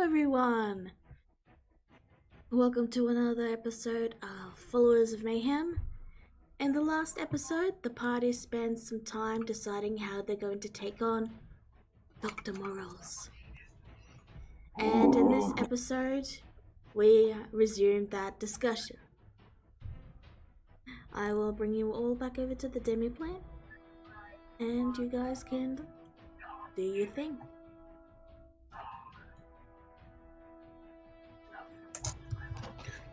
everyone! Welcome to another episode of Followers of Mayhem. In the last episode, the party spent some time deciding how they're going to take on Dr. Morals. And in this episode, we resumed that discussion. I will bring you all back over to the demi plane, and you guys can do your thing.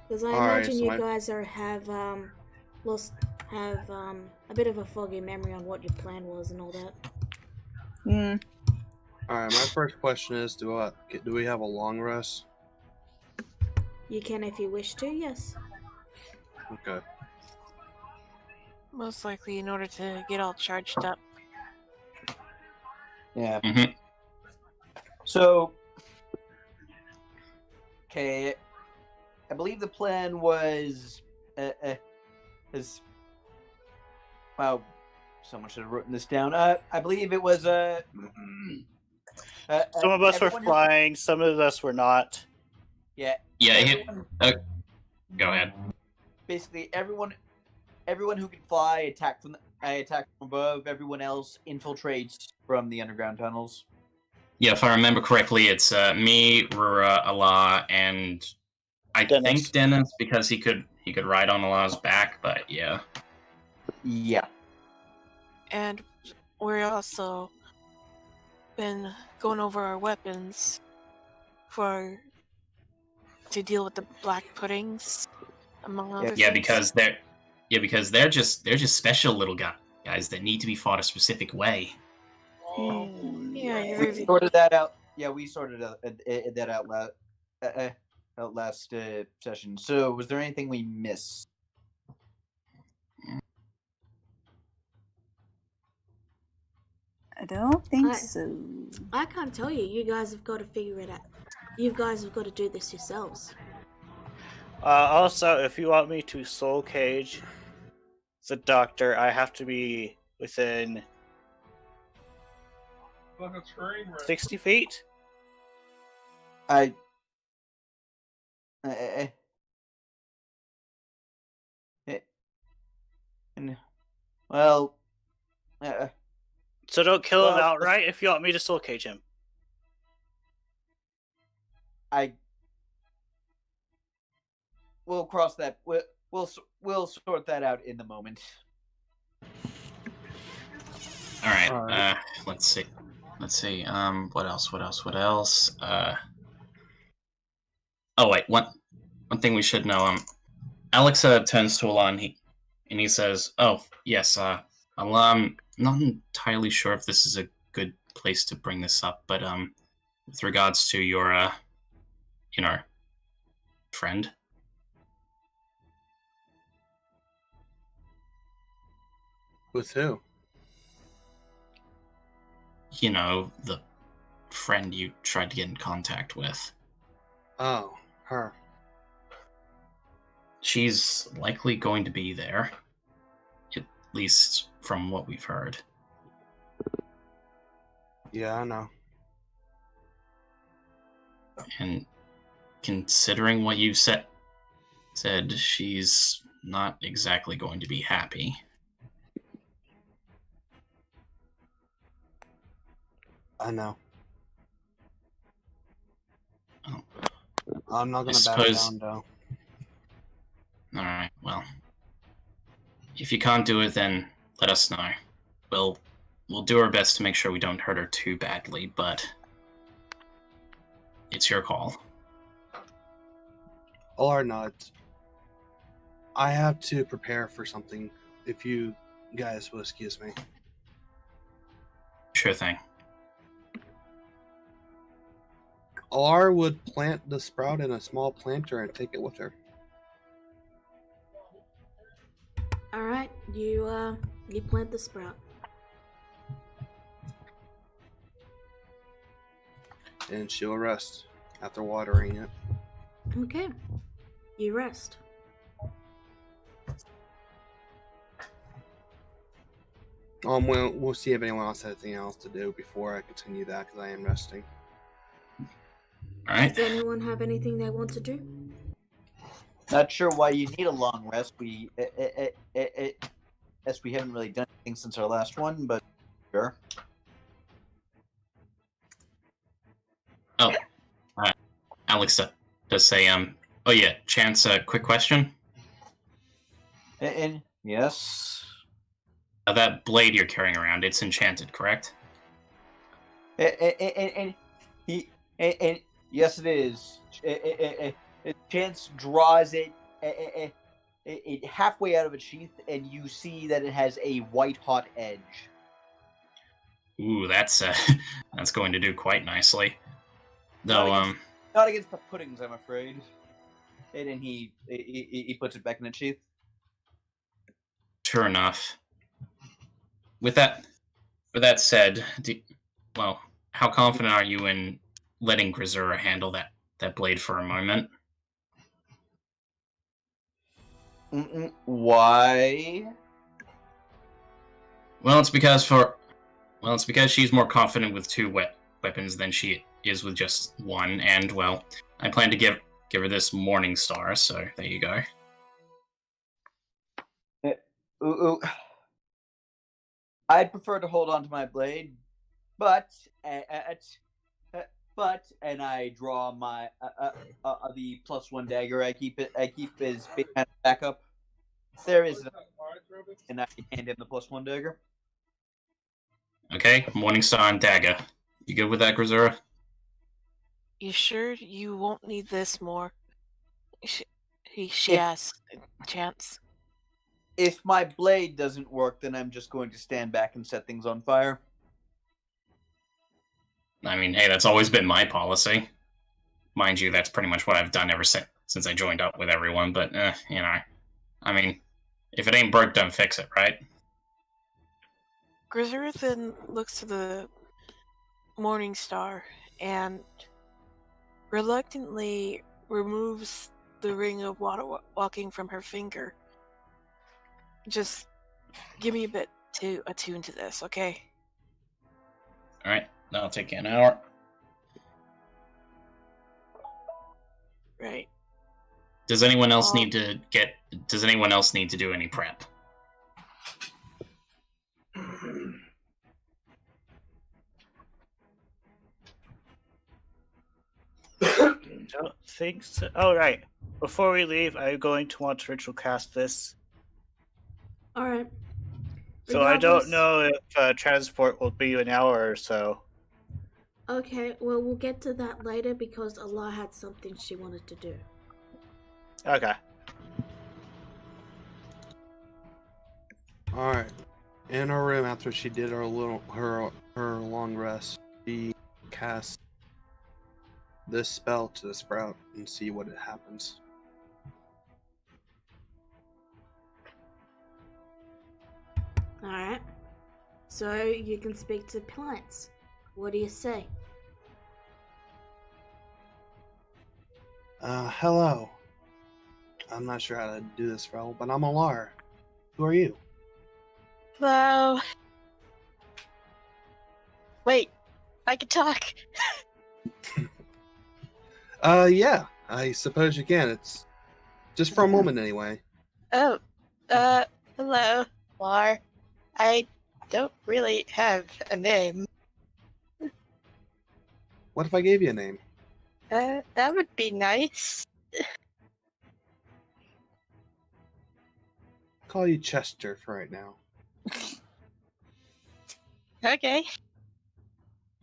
Because I imagine you guys have a bit of a foggy memory on what your plan was and all that. Alright, my first question is, do we have a long rest? You can if you wish to, yes. Okay. Most likely in order to get all charged up. Yeah. Mm-hmm. So, okay, I believe the plan was, wow, someone should have written this down. I believe it was, Some of us were flying, some of us were not. Yeah. Yeah, go ahead. Basically, everyone who can fly attack from above. Everyone else infiltrates from the underground tunnels. Yeah, if I remember correctly, it's me, Rura, Allah, and I think Dennis, because he could ride on Allah's back. But yeah. Yeah. And we're also been going over our weapons to deal with the black puddings, among other things. Because they're just special little guys that need to be fought a specific way. Yeah, we sorted that out. Yeah, we sorted that out last session. So, was there anything we missed? I don't think so. I can't tell you. You guys have got to figure it out. You guys have got to do this yourselves. Also, if you want me to soul cage the doctor, I have to be within 60 feet. So don't kill him outright if you want me to soul cage him. We'll cross that. We'll sort that out in the moment. All right. Let's see. What else? Oh wait. One thing we should know. Alexa turns to Allah and he says, "Oh yes. Allah, I'm not entirely sure if this is a good place to bring this up, but with regards to your friend." With who? You know, the friend you tried to get in contact with. Oh, her. She's likely going to be there. At least from what we've heard. Yeah, I know. And considering what you said, she's not exactly going to be happy. I know. Oh. I'm not going to back down, though. Alright, well. If you can't do it, then let us know. We'll do our best to make sure we don't hurt her too badly, but it's your call. Or not. I have to prepare for something, if you guys will excuse me. Sure thing. Or would plant the sprout in a small planter and take it with her. Alright, you plant the sprout. And she'll rest after watering it. Okay. You rest. We'll see if anyone else has anything else to do before I continue that, because I am resting. Alright. Does anyone have anything they want to do? Not sure why you need a long rest. As we haven't really done anything since our last one, but sure. Oh, Alex does say, oh yeah, Chance, quick question. And yes. That blade you're carrying around, it's enchanted, correct? And yes, it is. Chance draws it halfway out of its sheath, and you see that it has a white-hot edge. Ooh, that's that's going to do quite nicely. Though, Not against the puddings, I'm afraid. And then he puts it back in its sheath. sure enough. With that said, how confident are you in letting Grisura handle that blade for a moment? Why? Well, it's because she's more confident with two weapons than she is with just one, and well, I plan to give her this Morning Star. So there you go. I'd prefer to hold on to my blade, but and I draw my the +1 dagger. I keep as backup. There is, and I can hand in the +1 dagger. Okay, Morning Star and dagger. You good with that, Grisura? You sure you won't need this more? She asks, Chance. If my blade doesn't work, then I'm just going to stand back and set things on fire. I mean, hey, that's always been my policy. Mind you, that's pretty much what I've done ever since I joined up with everyone, but, I mean, if it ain't broke, don't fix it, right? Grisura then looks to the Morning Star and reluctantly removes the ring of water walking from her finger. Just give me a bit to attune to this, okay? Alright, that'll take you an hour. Right. Does anyone else need to do any prep? Don't think so. Oh, right. Before we leave, I'm going to want to ritual cast this. Alright. So I don't know if transport will be an hour or so. Okay, well, we'll get to that later because Allah had something she wanted to do. Okay. All right. In her room, after she did her long rest, she cast this spell to the sprout and see what happens. Alright. So you can speak to plants. What do you say? Hello. I'm not sure how to do this spell, but I'm Alar. Who are you? Hello. Wait, I can talk. Yeah, I suppose you can. It's just for a moment anyway. Oh, hello, Lar. I don't really have a name. What if I gave you a name? That would be nice. Call you Chester for right now. Okay.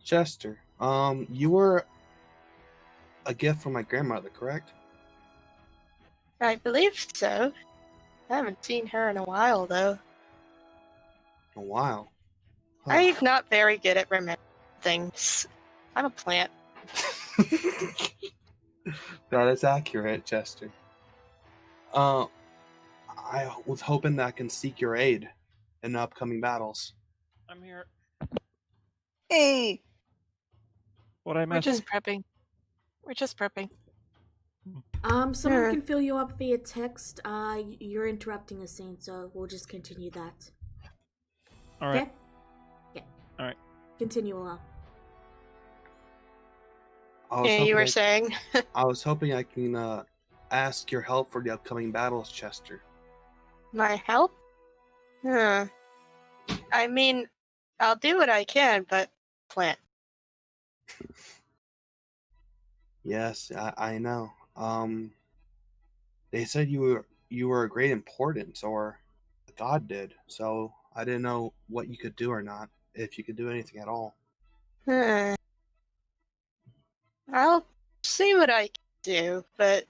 Chester, you were a gift from my grandmother, correct? I believe so. I haven't seen her in a while, though. A while. Huh. I'm not very good at remembering things. I'm a plant. That is accurate, Chester. I was hoping that I can seek your aid in the upcoming battles. I'm here. Hey! What I We're meant. just prepping. We're just prepping. Someone Sure. can fill you up via text. You're interrupting a scene, so we'll just continue that. All right. Okay? Yeah. All right. Continue along. I was Yeah, you hoping were saying. I was hoping I can ask your help for the upcoming battles, Chester. My help? Huh. I mean, I'll do what I can, but plant. Yes, I know. They said you were a great importance, or the god did. So I didn't know what you could do or not, if you could do anything at all. Huh. I'll see what I can do, but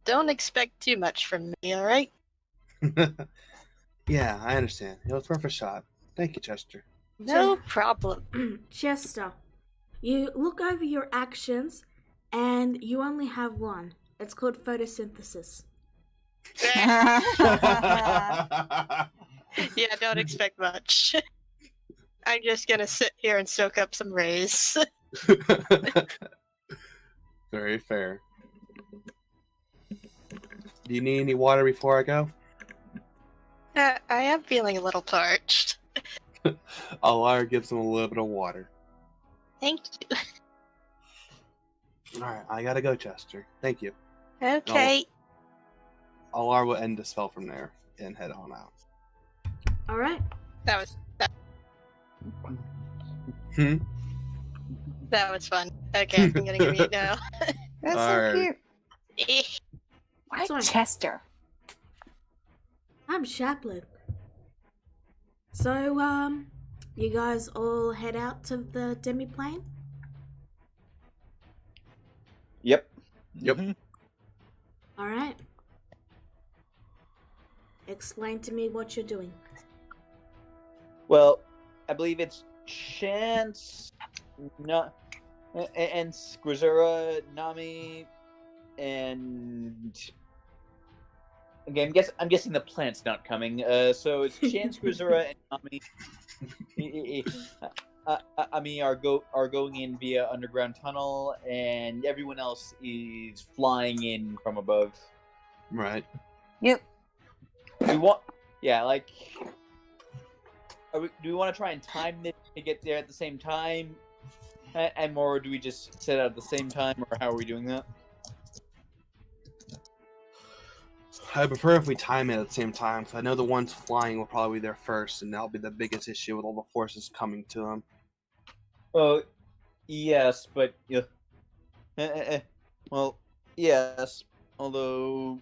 don't expect too much from me, alright? Yeah, I understand. It was worth a shot. Thank you, Chester. No problem. Chester, you look over your actions and you only have one. It's called photosynthesis. Yeah, don't expect much. I'm just gonna sit here and soak up some rays. Very fair. Do you need any water before I go? I am feeling a little parched. Alar gives him a little bit of water. Thank you. Alright, I gotta go, Chester. Thank you. Okay. Alar will end the spell from there and head on out. Alright. That was fun. Okay, I'm gonna give you now. That's so Alright. cute. Why Sorry. Chester? I'm Chaplin. So, you guys all head out to the demi-plane? Yep. Yep. Alright. Explain to me what you're doing. Well, I believe it's Chance, and Grisura, Nami, and okay, I'm guessing the plant's not coming. So it's Chance, Grisura, and Nami. Ami are going in via underground tunnel, and everyone else is flying in from above. Right. Yep. Do we want to try and time this to get there at the same time, and more, or do we just set out at the same time, or how are we doing that? I prefer if we time it at the same time, because I know the ones flying will probably be there first, and that'll be the biggest issue with all the forces coming to them. Oh, yes, but well, yes, although,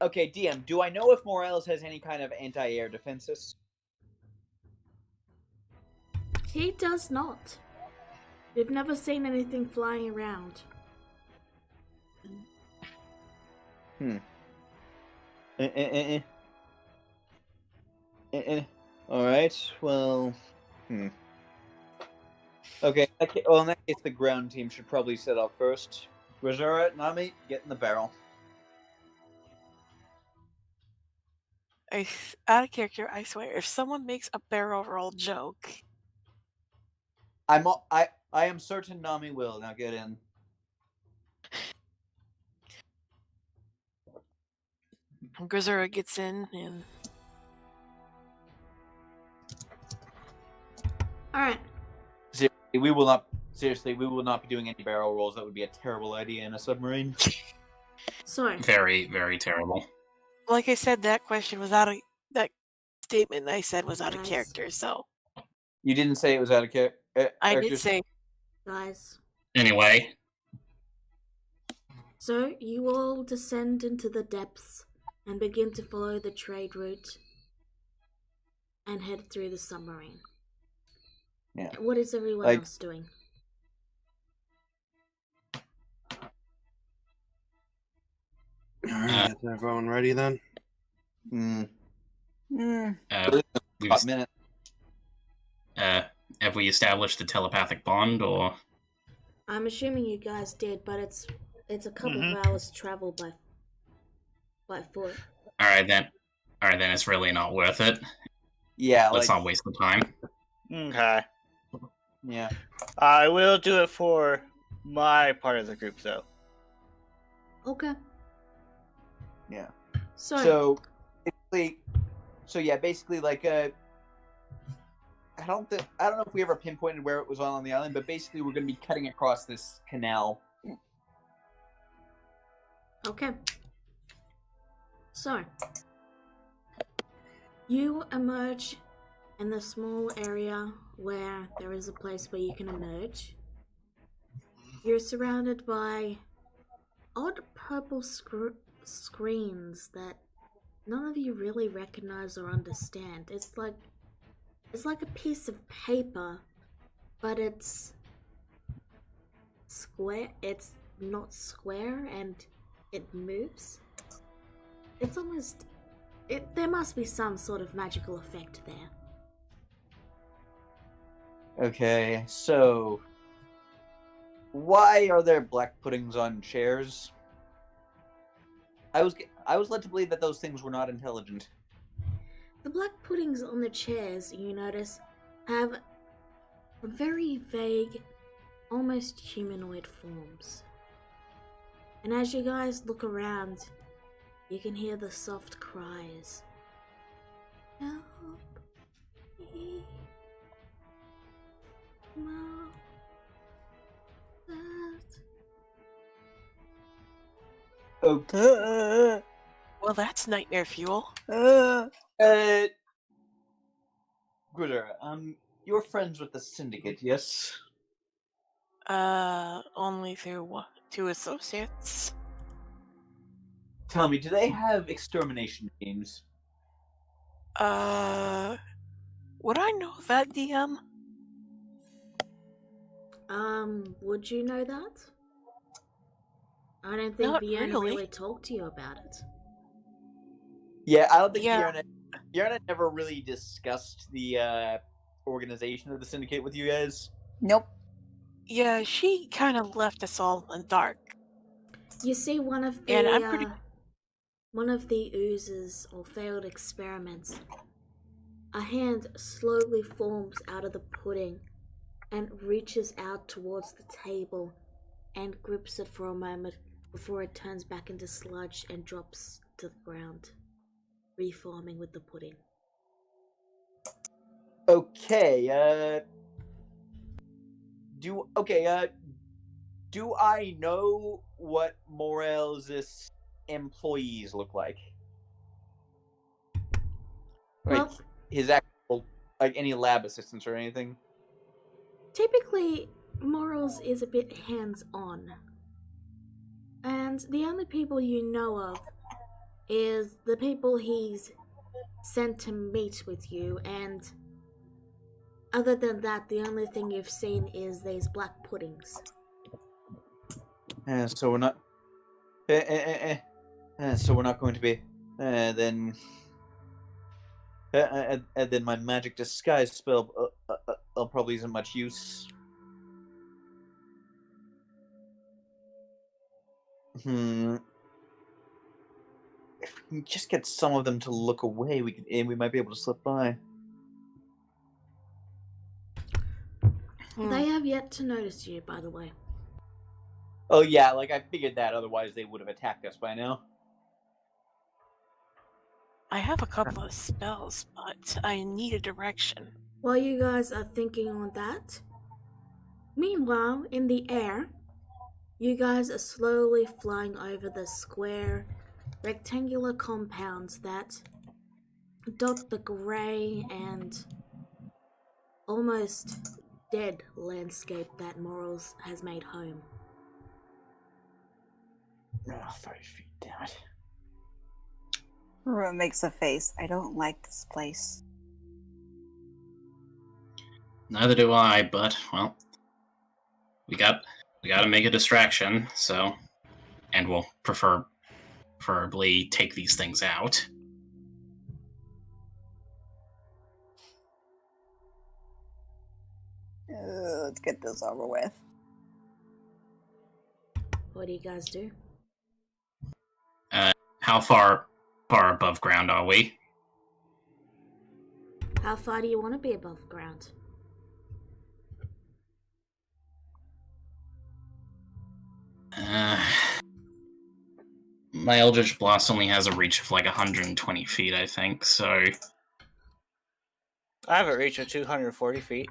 Okay, DM, do I know if Morales has any kind of anti-air defenses? He does not. We've never seen anything flying around. Alright, well, Okay, well, in that case, the ground team should probably set up first. Grisura, Nami, get in the barrel. Out of character, I swear, if someone makes a barrel roll joke, I am certain Nami will. Now get in. Grisura gets in, and Alright. We will not be doing any barrel rolls. That would be a terrible idea in a submarine. So, Very, very terrible. like I said, that statement I said was out of Nice. character, so You didn't say it was out of character. I did say guys. Anyway, So, you all descend into the depths and begin to follow the trade route and head through the submarine. Yeah. What is everyone Like- else doing? Alright, is everyone ready then? we've, Hot minute. have we established the telepathic bond, or I'm assuming you guys did, but it's a couple of hours travel by foot. all right then? It's really not worth it. Yeah, Let's not waste the time. Okay. Yeah. I will do it for my part of the group, though. Okay. Yeah. So So, basically, So yeah, basically like I don't know if we ever pinpointed where it was on the island, but basically we're going to be cutting across this canal. Okay. So, you emerge in the small area where there is a place where you can emerge. You're surrounded by odd purple screens that none of you really recognize or understand. It's like a piece of paper, but it's square. It's not square, and it moves. It's almost... there must be some sort of magical effect there. Okay, so why are there black puddings on chairs? I was led to believe that those things were not intelligent. The black puddings on the chairs, you notice, have very vague, almost humanoid forms. And as you guys look around, you can hear the soft cries. Help me. Mom. Dad. Okay. Well, that's nightmare fuel. Grizzer, you're friends with the Syndicate, yes? Only through 2 associates. Tell me, do they have extermination teams? Would I know that, DM? Would you know that? I don't think Not Vienna really. really talked to you about it. Yeah, I don't think Yeah. Bjorn never really discussed the organization of the Syndicate with you guys. Nope. Yeah, she kind of left us all in the dark. You see one of the And I'm pretty... one of the oozes or failed experiments. A hand slowly forms out of the pudding and reaches out towards the table and grips it for a moment before it turns back into sludge and drops to the ground, reforming with the pudding. Okay, do I know what Morel's employees look like? Like Well, his actual, like any lab assistants or anything? typically, Morals is a bit hands-on. And the only people you know of is the people he's sent to meet with you, and other than that, the only thing you've seen is these black puddings. So we're not. So we're not going to be. Then my magic disguise spell probably isn't much use. If we can just get some of them to look away, we might be able to slip by. They have yet to notice you, by the way. Oh yeah, like I figured that. Otherwise, they would have attacked us by now. I have a couple of spells, but I need a direction. While you guys are thinking on that, meanwhile, in the air, you guys are slowly flying over the square, rectangular compounds that dot the grey and almost dead landscape that Morals has made home. Oh, 5 feet, damn it. Rua makes a face. I don't like this place. Neither do I, but, well, we gotta make a distraction, so, and we'll preferably take these things out. Let's get this over with. What do you guys do? How far above ground are we? How far do you want to be above ground? My Eldritch Blast only has a reach of like 120 feet, I think, so I have a reach of 240 feet.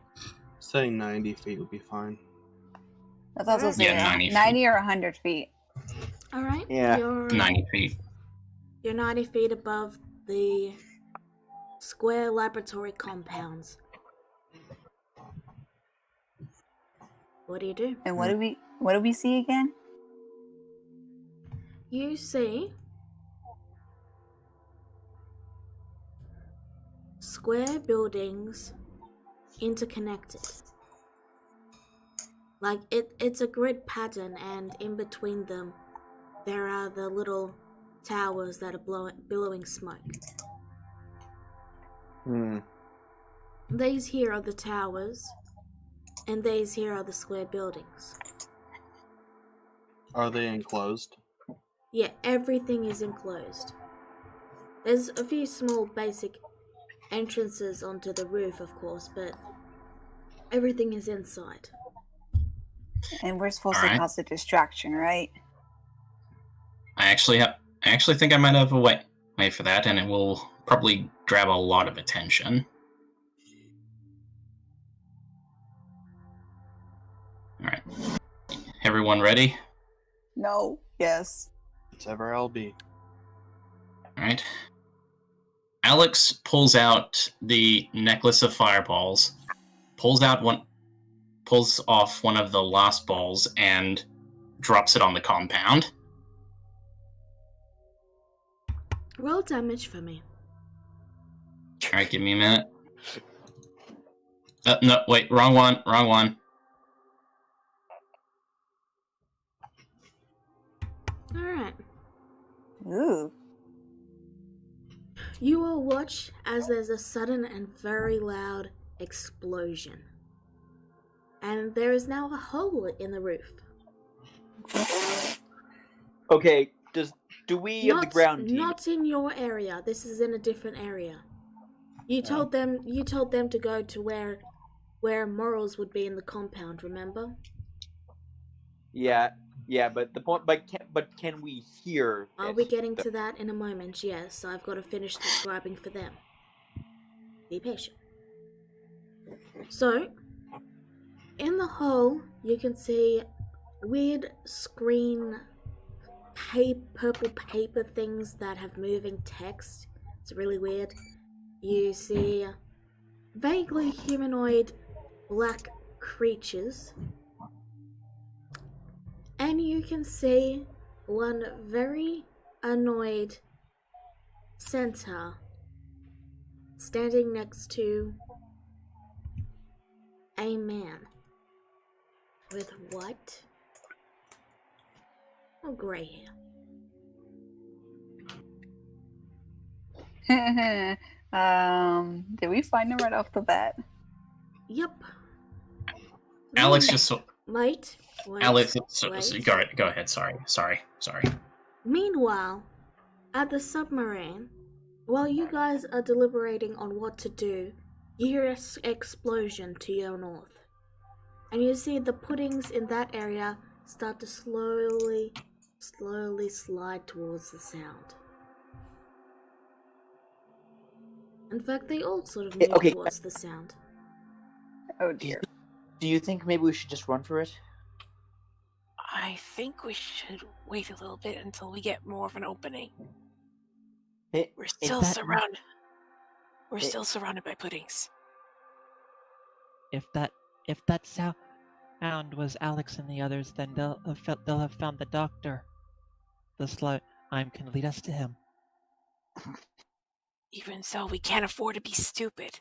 Saying 90 feet would be fine. That's also Yeah, saying 90 feet. 90 or 100 feet. All right. Yeah. You're 90 feet. 90 feet above the square laboratory compounds. What do you do? And what do we see again? You see square buildings interconnected. Like it's a grid pattern, and in between them there are the little towers that are billowing smoke. These here are the towers, and these here are the square buildings. Are they enclosed? Yeah, everything is enclosed. There's a few small basic entrances onto the roof, of course, but everything is inside. And we're supposed All to right. cause a distraction, right? I actually think I might have a way for that, and it will probably grab a lot of attention. All right, everyone ready? No. Yes. It's ever LB. All right. Alex pulls out the necklace of fireballs, pulls off one of the last balls, and drops it on the compound. Roll damage for me. All right, give me a minute. No, wait, wrong one. Alright. Ooh. You will watch as there's a sudden and very loud explosion. And there is now a hole in the roof. Okay, do we of the ground team? Not in your area. This is in a different area. You told them to go to where morals would be in the compound, remember? Yeah, but the point, but can we hear? I'll be getting to that in a moment. Yes, I've got to finish describing for them. Be patient. So, in the hole, you can see weird screen purple paper things that have moving text. It's really weird. You see vaguely humanoid black creatures. And you can see one very annoyed centaur standing next to a man with white or grey hair. Did we find him right off the bat? Yep. Alex just Wait. Alex, wait. go ahead. Sorry. Meanwhile, at the submarine, while you guys are deliberating on what to do, you hear an explosion to your north. And you see the puddings in that area start to slowly slide towards the sound. In fact, they all sort of move towards the sound. Oh dear. Do you think maybe we should just run for it? I think we should wait a little bit until we get more of an opening. We're still surrounded. We're still surrounded by puddings. If that sound was Alex and the others, then they'll have found the doctor. The slime can lead us to him. Even so, we can't afford to be stupid.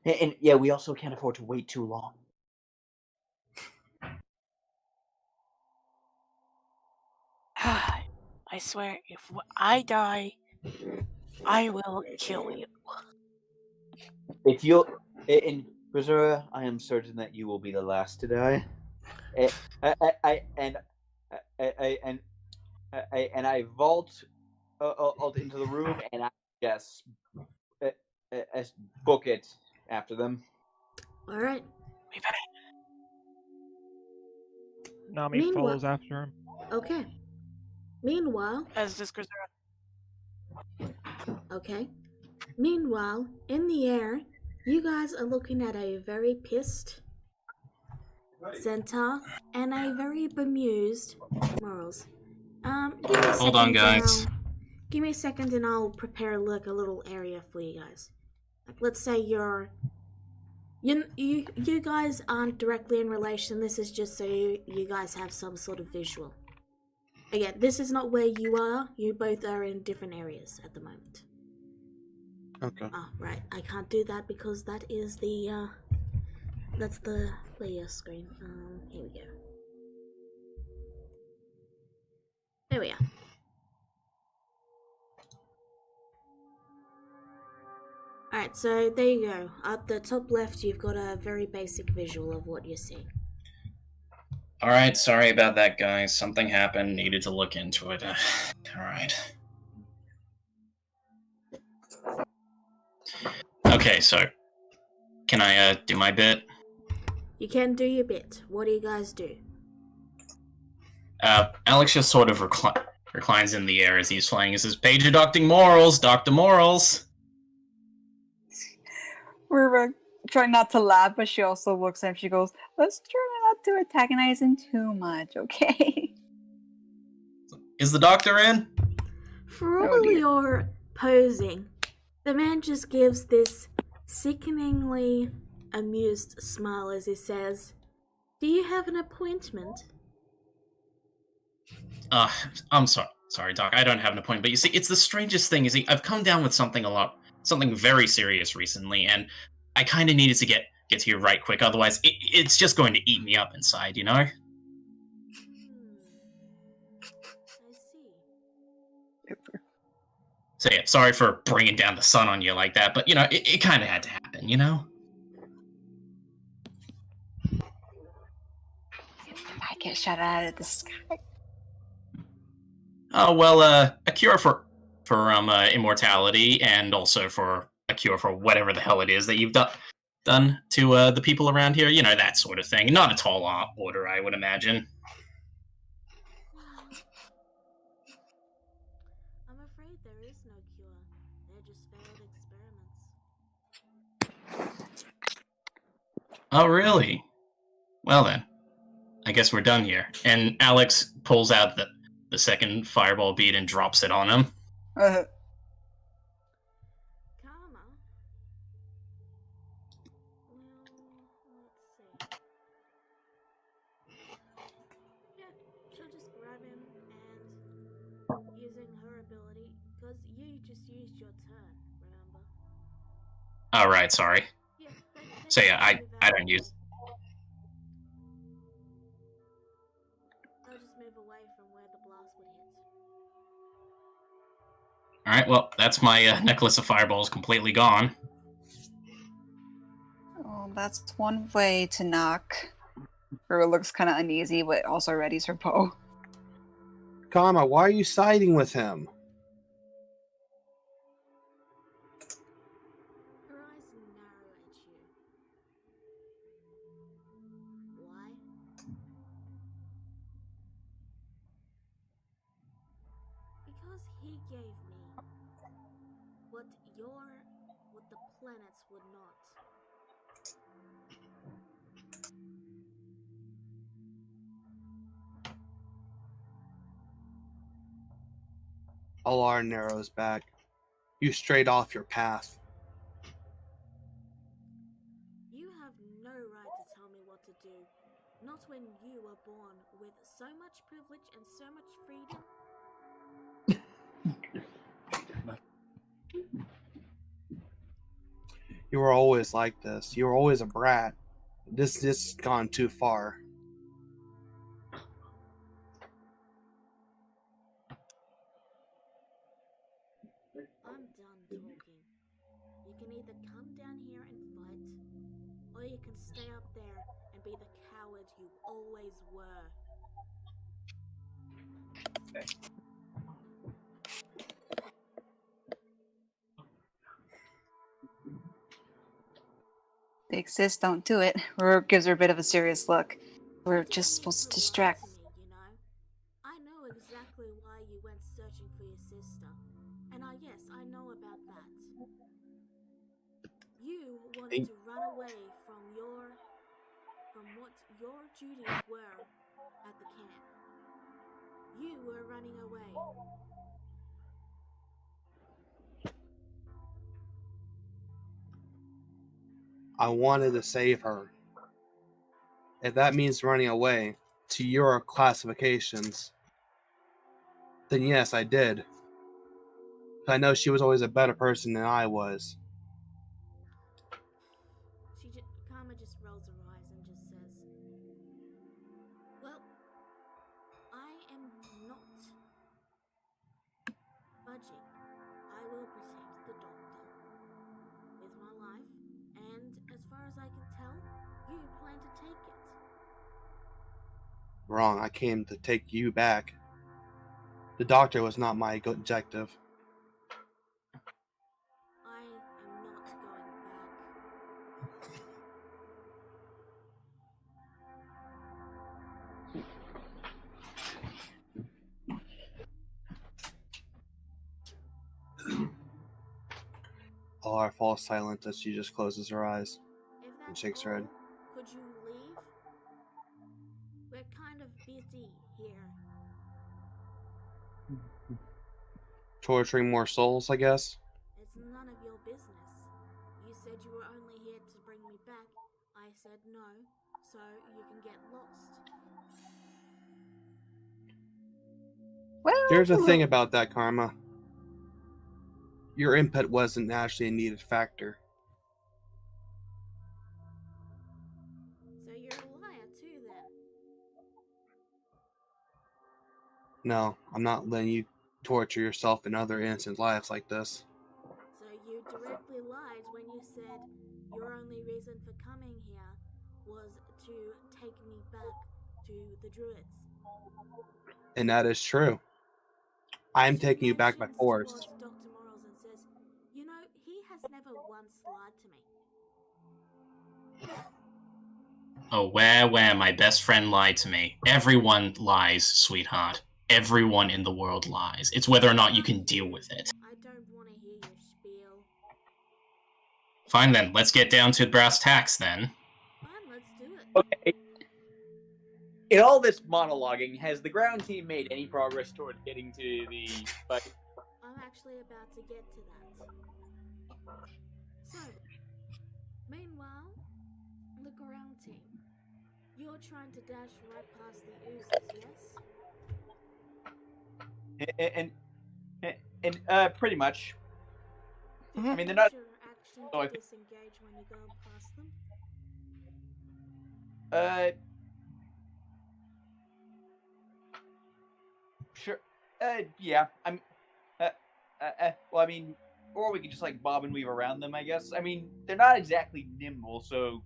And yeah, we also can't afford to wait too long. I swear, if I die, I will kill you. If you'll, in Brazura, I am certain that you will be the last to die. I vault into the room and I just book it after them. All right. We better. Nami follows after him. Okay. Meanwhile, As does Grisura. okay. Meanwhile, in the air, you guys are looking at a very pissed Centaur and a very bemused Morals. Give me a second. Hold on, guys. Give me a second and I'll prepare like a little area for you guys. Like, let's say you guys aren't directly in relation. This is just so you guys have some sort of visual. Again, this is not where you are. You both are in different areas at the moment. Okay. Oh, right. I can't do that because that is the that's the player screen. Here we go. There we are. Alright, so there you go. At the top left, you've got a very basic visual of what you're seeing. Alright, sorry about that, guys. Something happened, needed to look into it. Alright. Okay, so, can I do my bit? You can do your bit. What do you guys do? Alex just sort of reclines in the air as he's flying. He says, "Pager, Dr. Morals, Dr. Morals." We're trying not to laugh, but she also looks at him. She goes, "Let's try not to antagonize him too much, okay?" Is the doctor in? For all your posing, the man just gives this sickeningly amused smile as he says, "Do you have an appointment?" I'm sorry, Doc. I don't have an appointment. But you see, it's the strangest thing. I've come down with something very serious recently, and I kind of needed to get to you right quick. Otherwise, it's just going to eat me up inside, you know? I see. So yeah, sorry for bringing down the sun on you like that, but you know, it kind of had to happen, you know? I get shot out of the sky. Oh, well, a cure for immortality, and also for a cure for whatever the hell it is that you've done to the people around here. You know, that sort of thing. Not a tall order, I would imagine. I'm afraid there is no cure. They're just failed experiments. Oh, really? Well then, I guess we're done here. And Alex pulls out the second fireball bead and drops it on him. Karma. Well, let's see. Yeah, she'll just grab him and using her ability, because you just used your turn, remember? Oh, right, sorry. Yeah, So yeah, I don't use... I'll just move away from where the blast would hit. Alright, well, that's my necklace of fireballs completely gone. Oh, that's one way to knock. Her looks kind of uneasy, but also readies her bow. Kama, why are you siding with him? Her eyes narrow at you. Why? Because he gave me what the planets would not. Alar narrows back. You strayed off your path. You have no right to tell me what to do. Not when you were born with so much privilege and so much freedom. You were always like this. You were always a brat. This has gone too far. I'm done talking. You can either come down here and fight, or you can stay up there and be the coward you always were. Big sis, don't do it. Rourke gives her a bit of a serious look. We're just supposed to distract. You know? I know exactly why you went searching for your sister. And yes, I know about that. trying to run away from what your duties were at the camp. You were running away. I wanted to save her. If that means running away to your classifications, then yes, I did. I know she was always a better person than I was. Karma just rolls her eyes and just says, well, I am not budging. I will protect the doctor with my life, and as far as I can tell, you plan to take it. Wrong, I came to take you back. The doctor was not my objective. I am not going back. Alar falls silent as she just closes her eyes and shakes her head. Could you leave? We're kind of busy here. Torturing more souls, I guess? It's none of your business. You said you were only here to bring me back. I said no, so you can get lost. Well, Here's the thing about that, Karma. Your input wasn't actually a needed factor. So you're a liar too, then? No, I'm not letting you torture yourself and other innocent lives like this. So you directly lied when you said your only reason for coming here was to take me back to the Druids. And that is true. I'm taking you back by force. Towards Dr. Morals and says, you know, he has never once lied to me. Oh, where my best friend lied to me. Everyone lies, sweetheart. Everyone in the world lies. It's whether or not you can deal with it. I don't want to hear your spiel. Fine then, let's get down to brass tacks then. Fine, let's do it. Okay. In all this monologuing, has the ground team made any progress toward getting to the fight? I'm actually about to get to that. So, meanwhile, the ground team. You're trying to dash right past the oozes, yes? And pretty much. I mean, they're not. Your action Oh, to disengage when you go past them. Sure. Yeah. Well, I mean, or we could just like bob and weave around them, I guess. I mean, they're not exactly nimble, so.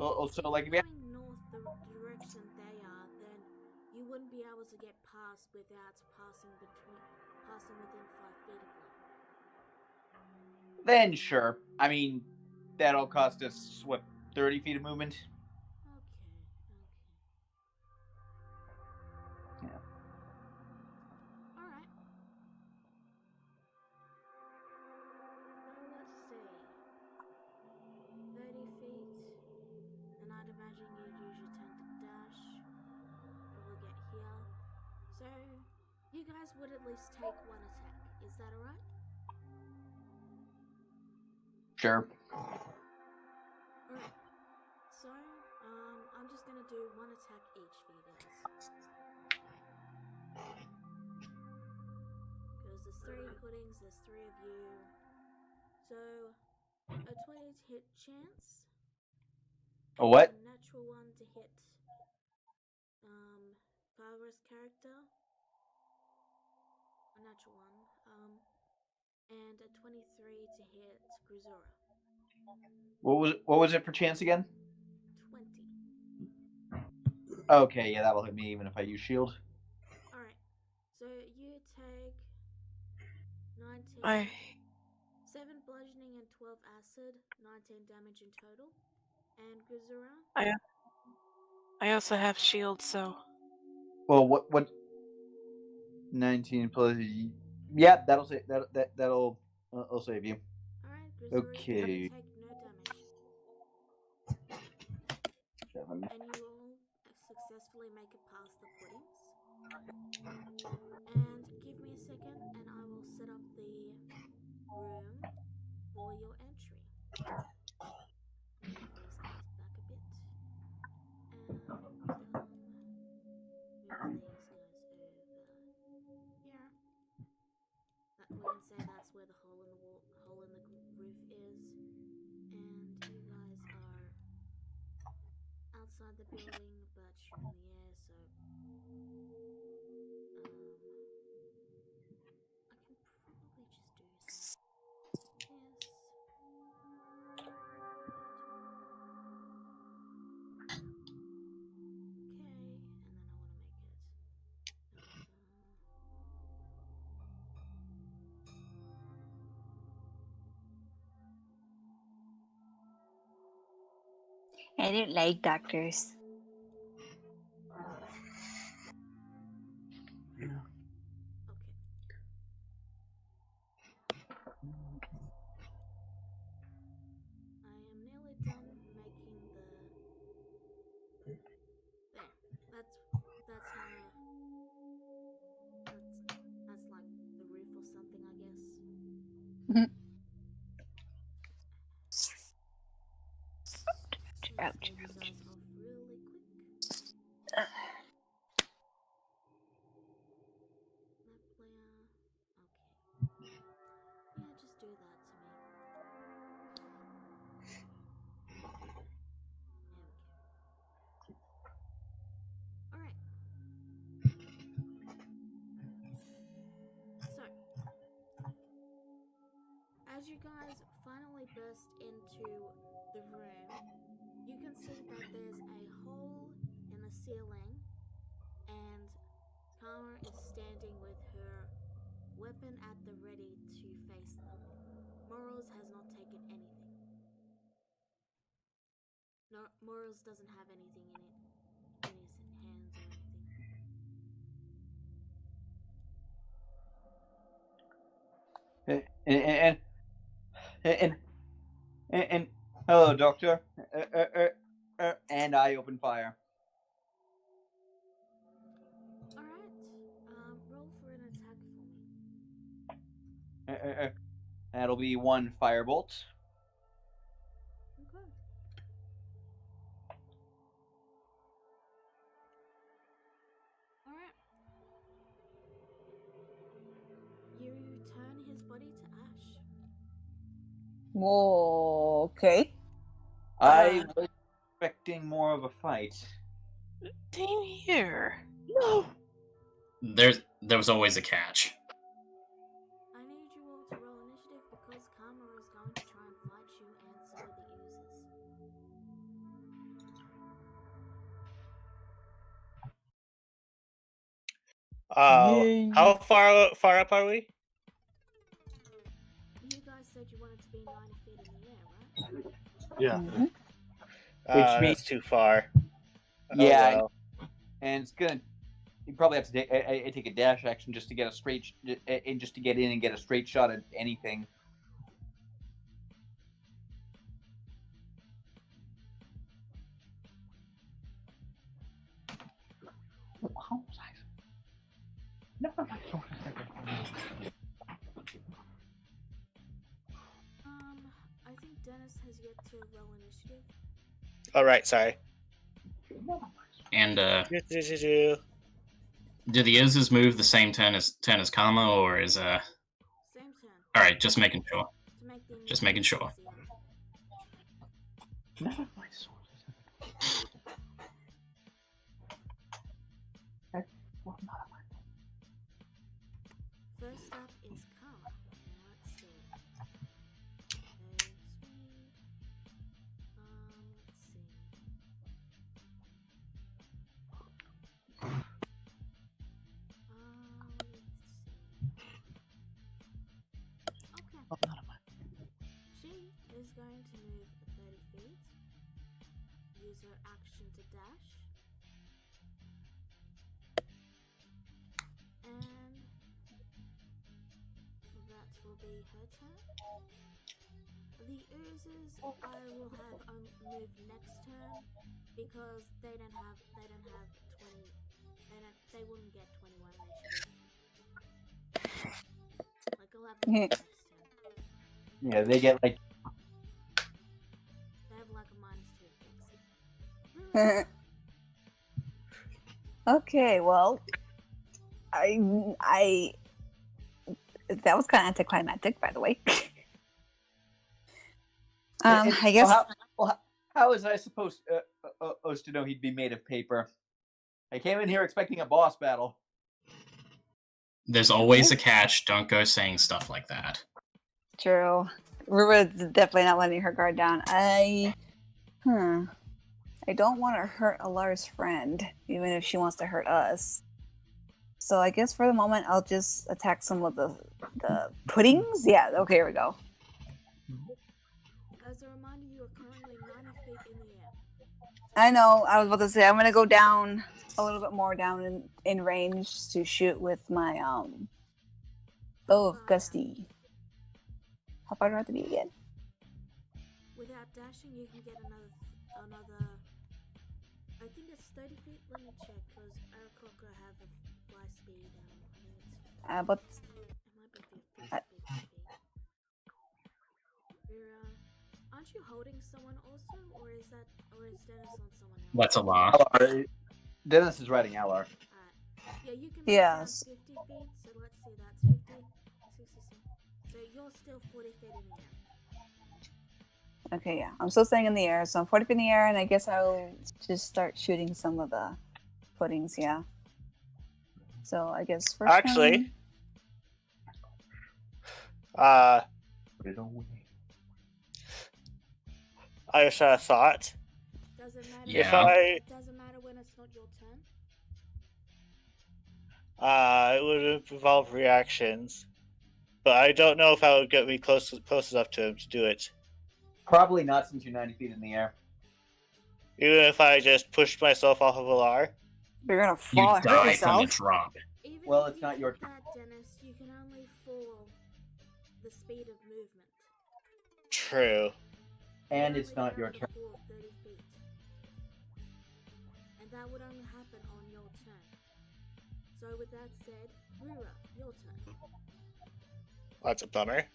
Also, like if you going north the direction they are, then you wouldn't be able to get past without passing within 5 feet of them. then sure. I mean, that'll cost us what 30 feet of movement. Okay. Yeah. All right. Well, let's see. 30 feet, and I'd imagine you'd use your turn to dash. We'll get here. So, you guys would at least take one attack. Is that alright? Sure. Alright. So, I'm just gonna do one attack each for you guys. Because there's 3 puddings, there's 3 of you. So, a 20 to hit chance. A what? A natural 1 to hit Barbara's character. A natural 1. And a 23 to hit Grisura. What was it for chance again? 20. Okay, yeah, that'll hit me even if I use shield. Alright. So you take 19. 7 bludgeoning and 12 acid, 19 damage in total. And Grisura? I also have shield, so. Well, what? 19 plus. Yeah, that'll save you. Alright, Grisuri, Okay. you take no damage. 7. And you all successfully make it past the puddings. And give me a second and I will set up the room for your entry. Move these guys back a bit. And move these guys over here. We can say that's where the hole in the wall, hole in the roof is. And you guys are outside the building, but you're in the air, so I can probably just do this. Okay, and then I want to make it. I don't like doctors. Okay. I am nearly done making the. There. That's how. That's like the roof or something, I guess. Ouch, Move you guys off really quick. Map layer. Okay. Yeah, just do that to me. There we go. Alright. So, as you guys finally burst into the room, you can see that there's a hole in the ceiling, and Karma is standing with her weapon at the ready to face them. Morals has not taken anything. No, Morals doesn't have anything in his hands or anything. And hello, Doctor. And I open fire. Alright, roll for an attack for me. That'll be 1 firebolt. Okay. Alright. You turn his body to ash. Whoa, okay. I was expecting more of a fight. Same here. No! There was always a catch. I need you all to roll initiative because Karma is going to try and fight you and some of the oozes. Yay. How far up are we? You guys said you wanted to be 90 feet in the air, right? Yeah. Which means- That's too far. Yeah, Oh, well. and it's gonna. You probably have to take a dash action just to get a straight, and just to get in and get a straight shot at anything. I think Dennis has yet to roll initiative. All right, sorry. And Do. do the oozes move the same turn as Karma, or is Same turn. All right, just making sure. To make the Just making sure. First up is Karma. Let's see. Okay. She is going to move 30 feet. Use her action to dash. And that will be her turn. The oozes I will have move next turn because they don't have 20. They wouldn't get 21 initiative. Like I'll have them move next turn. Yeah, they get like. They have like a -2 fix. Okay, well, I that was kind of anticlimactic, by the way. I guess. How was I supposed to know he'd be made of paper? I came in here expecting a boss battle. There's always a catch. Don't go saying stuff like that. True. Ruba's definitely not letting her guard down. I don't want to hurt Alar's friend, even if she wants to hurt us. So I guess for the moment, I'll just attack some of the puddings. Yeah. Okay. Here we go. As a reminder, you are currently 90 feet in the air. I know. I was about to say I'm gonna go down a little bit more down in range to shoot with my gusty. How far do I have to be again? Without dashing, you can get another. I think it's 30 feet. Let me check because Aarakocra have a fly speed. But It might be 50 feet. Aren't you holding someone also, or is Dennis on someone else? What's a law? Dennis is riding Alar. Yeah, you can. Yes. 50 feet. So let's see, that's 50, 60. So you're still 40 feet in the air. Okay, yeah. I'm still staying in the air, so I'm 40 feet in the air, and I guess I'll just start shooting some of the puddings, yeah. So I guess first Actually, Put it away. I just had a thought. Doesn't matter. Yeah. It doesn't matter when it's not your turn. It would involve reactions, but I don't know if I would get me close enough to him to do it. Probably not, since you're 90 feet in the air. Even if I just pushed myself off of Alar. you're gonna You fall and hurt die from the yourself. drop. Even Well, if it's you not your did that, Dennis, you can only fall the speed of movement. True. And You it's only not be your able to turn. fall 30 feet. And that would only happen on your turn. So with that said, Rura, your turn. That's a bummer.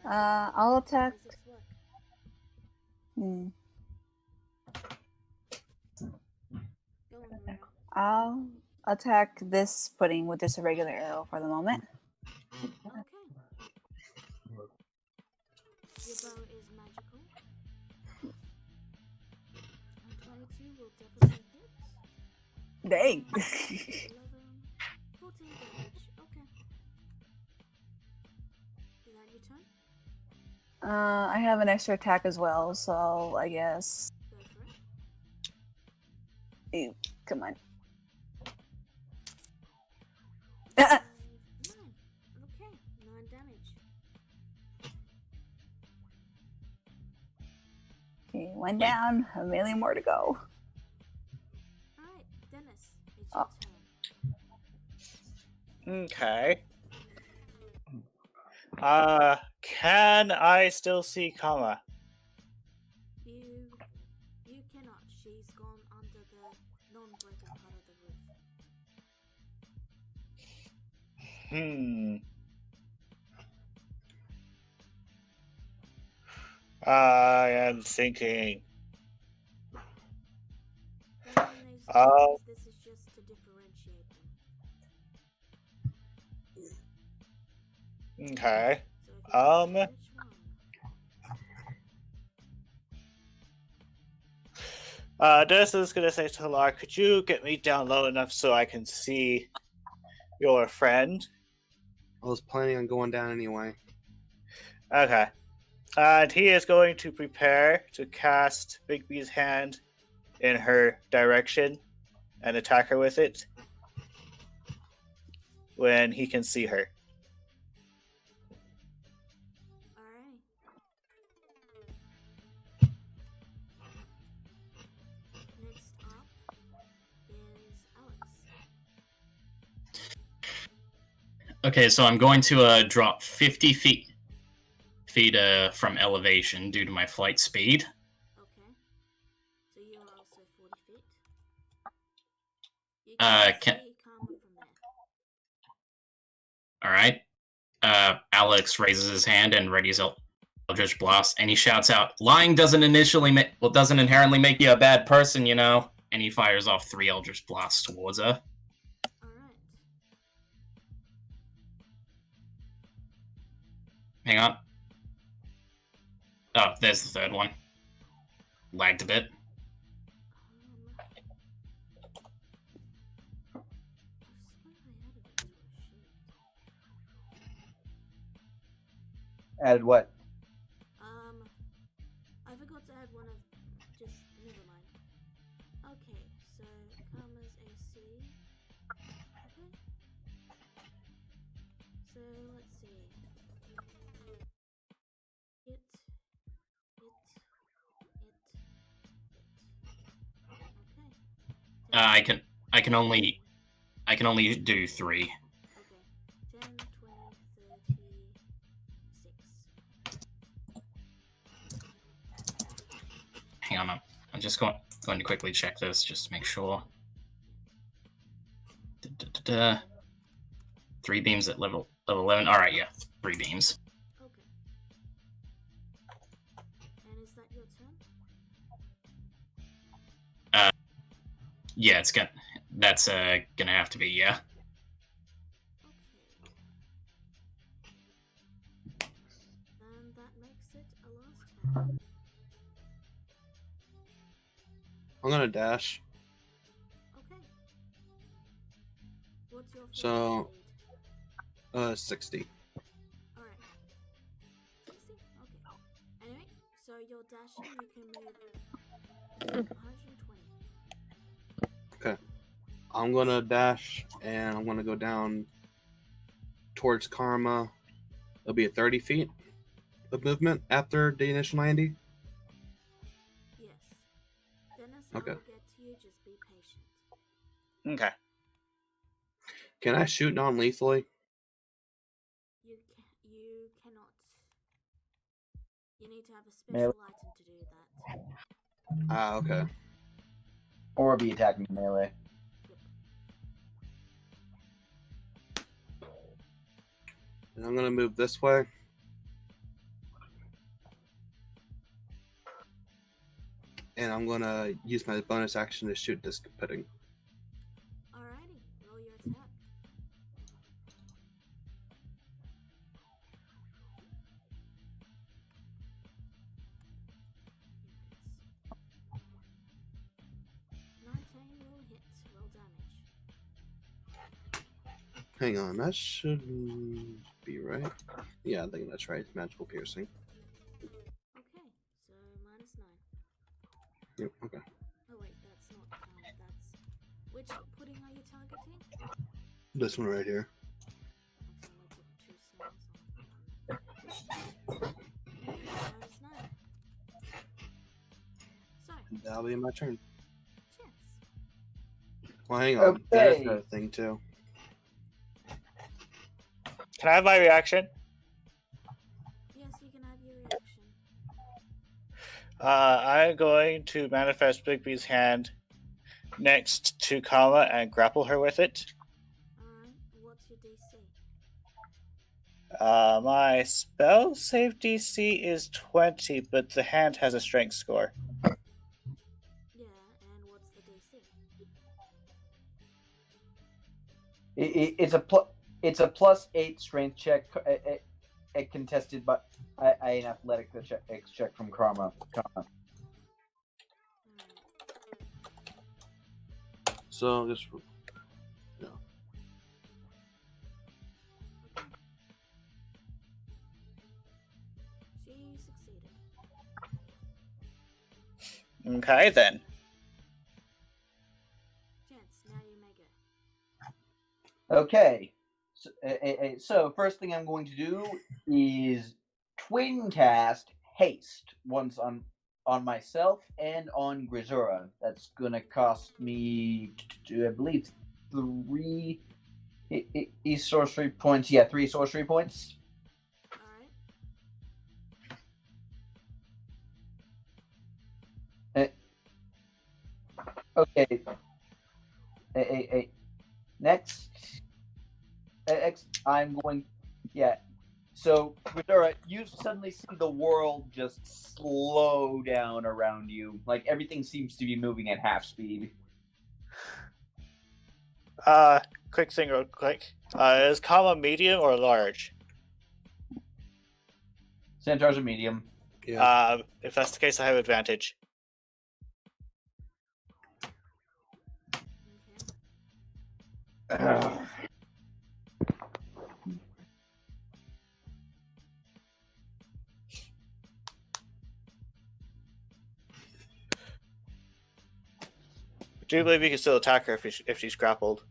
I'll attack. Physics work. Go on, Rura. I'll attack this pudding with just a regular arrow for the moment. Okay. Your bow is magical. And 22 will definitely hit. Dang. 11, 14 damage. Okay. Is that your turn? I have an extra attack as well, so I guess. Go for it. Ew, come on. 9. Okay, 9 damage. Okay, one down, a million more to go. Alright, Dennis, it's your turn. Okay. Can I still see Kama? You cannot. She's gone under the non-broken part of the roof. I am thinking. This is just to differentiate them. Okay. So if you decide which one. Dennis is gonna say to Lar, could you get me down low enough so I can see your friend? I was planning on going down anyway. Okay. And he is going to prepare to cast Bigby's hand in her direction and attack her with it when he can see her. Alright. Next up is Alex. Okay, so I'm going to drop 50 feet from elevation due to my flight speed. Okay. So you are also 40 feet. You can see Karma from there. All right. Alex raises his hand and readies Eldritch Blast, and he shouts out, "Lying doesn't inherently make you a bad person, you know." And he fires off 3 Eldritch Blasts towards her. All right. Hang on. Oh, there's the third one. Lagged a bit. Added what? I forgot to add one of just never mind. Okay, so Karma's AC. Okay. So let's see. It. Okay. I can only do 3. Okay. 10, 20, 30, 6. Hang on, I'm just going to quickly check this just to make sure. 3 beams at level 11. All right, yeah, 3 beams. Okay. And is that your turn? Yeah, that's gonna have to be, yeah. Okay. And that makes it a last turn. I'm gonna dash. Okay. What's your So, speed? 60. Alright. 60? Okay. Anyway, so you're dashing, you can move 120. Okay. I'm gonna dash, and I'm gonna go down towards Karma. It'll be at 30 feet of movement after the initial 90. Yes. Dennis, Okay. I'll get to you, just be patient. Okay. Can I shoot non-lethally? You cannot. You need to have a special Melee. item to do that. Ah, okay. Or be attacking melee. And I'm gonna move this way. And I'm gonna use my bonus action to shoot this pudding. Alrighty, roll your attack. Roll hit, roll damage. Hang on, that should be right. Yeah, I think that's right. Magical piercing. Okay, so -9. Yep, okay. Oh wait, that's not that's... Which pudding are you targeting? This one right here. Okay, put 2 smells on. -9. So, That'll be my turn. chance. Well, hang on. Okay. There's another thing, too. Can I have my reaction? Yes, you can have your reaction. I'm going to manifest Bigby's hand next to Kama and grapple her with it. Alright, what's your DC? My spell save DC is 20, but the hand has a strength score. Yeah, and what's the DC? It's a +8 strength check, contested by an athletic check from Karma. So, just... No. She succeeded. Okay, then. Chance, now you may go. Okay. So first thing I'm going to do is twin cast haste once on myself and on Grisura. That's gonna cost me, I believe, 3 sorcery points. Yeah, 3 sorcery points. Alright. Okay. Next, I'm going. Yeah. So, Radura, you suddenly see the world just slow down around you. Like everything seems to be moving at half speed. Quick thing, real quick. Is comma medium or large? Centaurs are medium. Yeah. If that's the case, I have advantage. I do believe you can still attack her if she's grappled.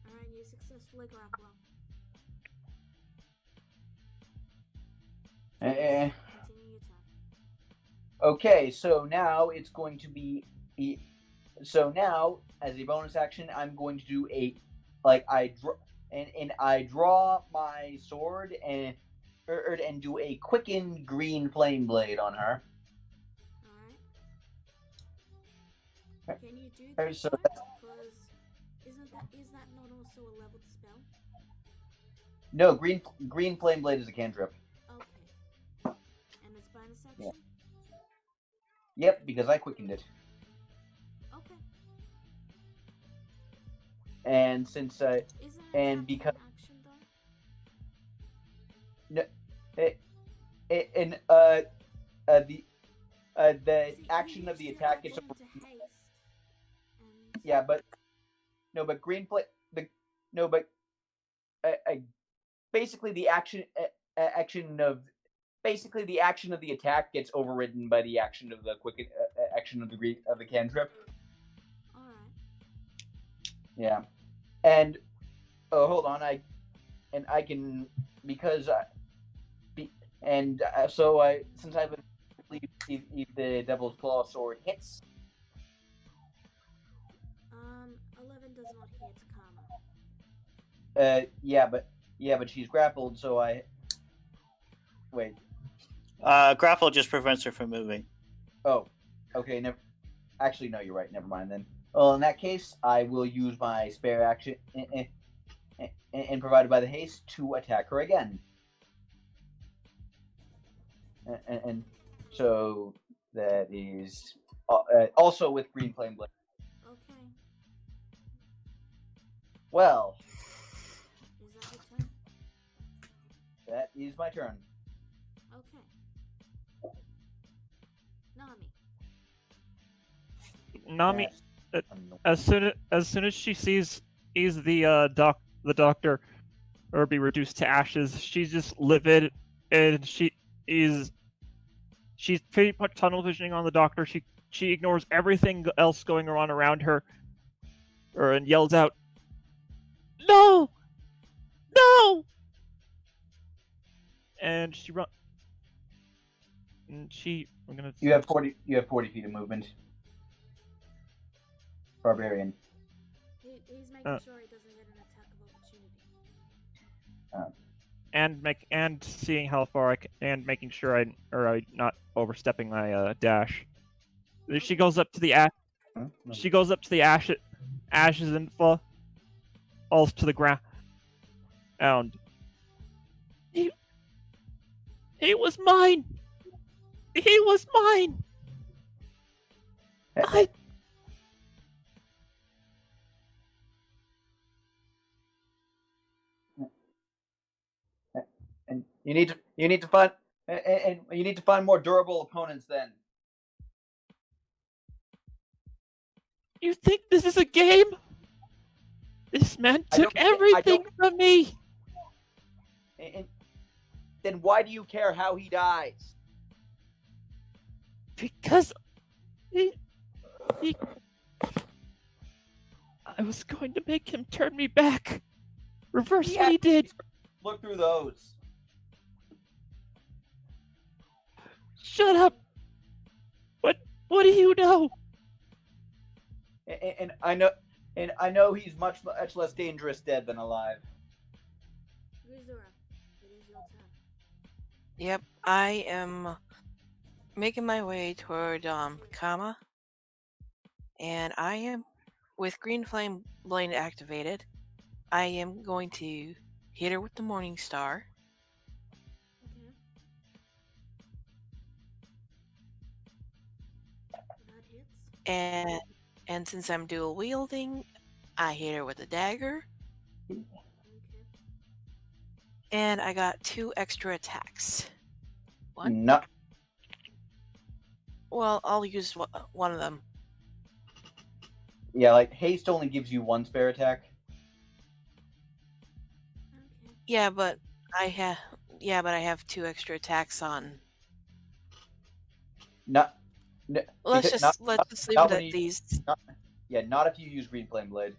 Alright, you successfully grapple. Continue your turn. Okay, so now it's going to be. So now, as a bonus action, I'm going to do I draw my sword and do a quickened green flame blade on her. Alright. Can you do that? So Because is that not also a leveled spell? no, green flame blade is a cantrip. Okay. And it's bonus action? Yeah. Yep, because I quickened it. Okay. And since Isn't and because action though? no, the action of the attack gets over. Yeah, but no, but green flame basically the action of the attack gets overridden by the action of the action of the cantrip. All right. Yeah, and hold on, I can because so since I believe if the Devil's Claw sword hits. 11 does not hit karma. Yeah, but she's grappled, so I wait. Grapple just prevents her from moving. Oh, okay. Actually, no, you're right. Never mind then. Well, in that case, I will use my spare action and provided by the haste to attack her again. And so that is also with green flame blade. Okay. Well, Is that your turn? that is my turn. Okay. Nami. Nami, Yes. as soon as she sees the doctor or be reduced to ashes, she's just livid, and she's pretty much tunnel visioning on the doctor. She ignores everything else going on around her, and yells out, "No, no!" And she run. And I'm gonna. You have 40 feet of movement. Barbarian. He's making sure he doesn't get an attack of opportunity. And seeing how far and making sure I'm not overstepping my dash. She goes up to the ash. She goes up to the ashes and falls to the ground. And he was mine. He was mine. And you need to find more durable opponents then. You think this is a game? This man took everything from me. And then why do you care how he dies? Because I was going to make him turn me back. Reverse what he did. Look through those. Shut up. What do you know? And I know he's much less dangerous dead than alive. Rizura, it is your turn. Yep, I am making my way toward Kama, and I am with Green Flame Blade activated. I am going to hit her with the Morning Star. Okay. That hits. And since I'm dual wielding, I hit her with a dagger. Okay. And I got 2 extra attacks. One? No. Well, I'll use one of them. Yeah, like haste only gives you 1 spare attack. Okay. Yeah, but I have 2 extra attacks on. Not. Let's just leave it at you, these. Not if you use Green Flame Blade.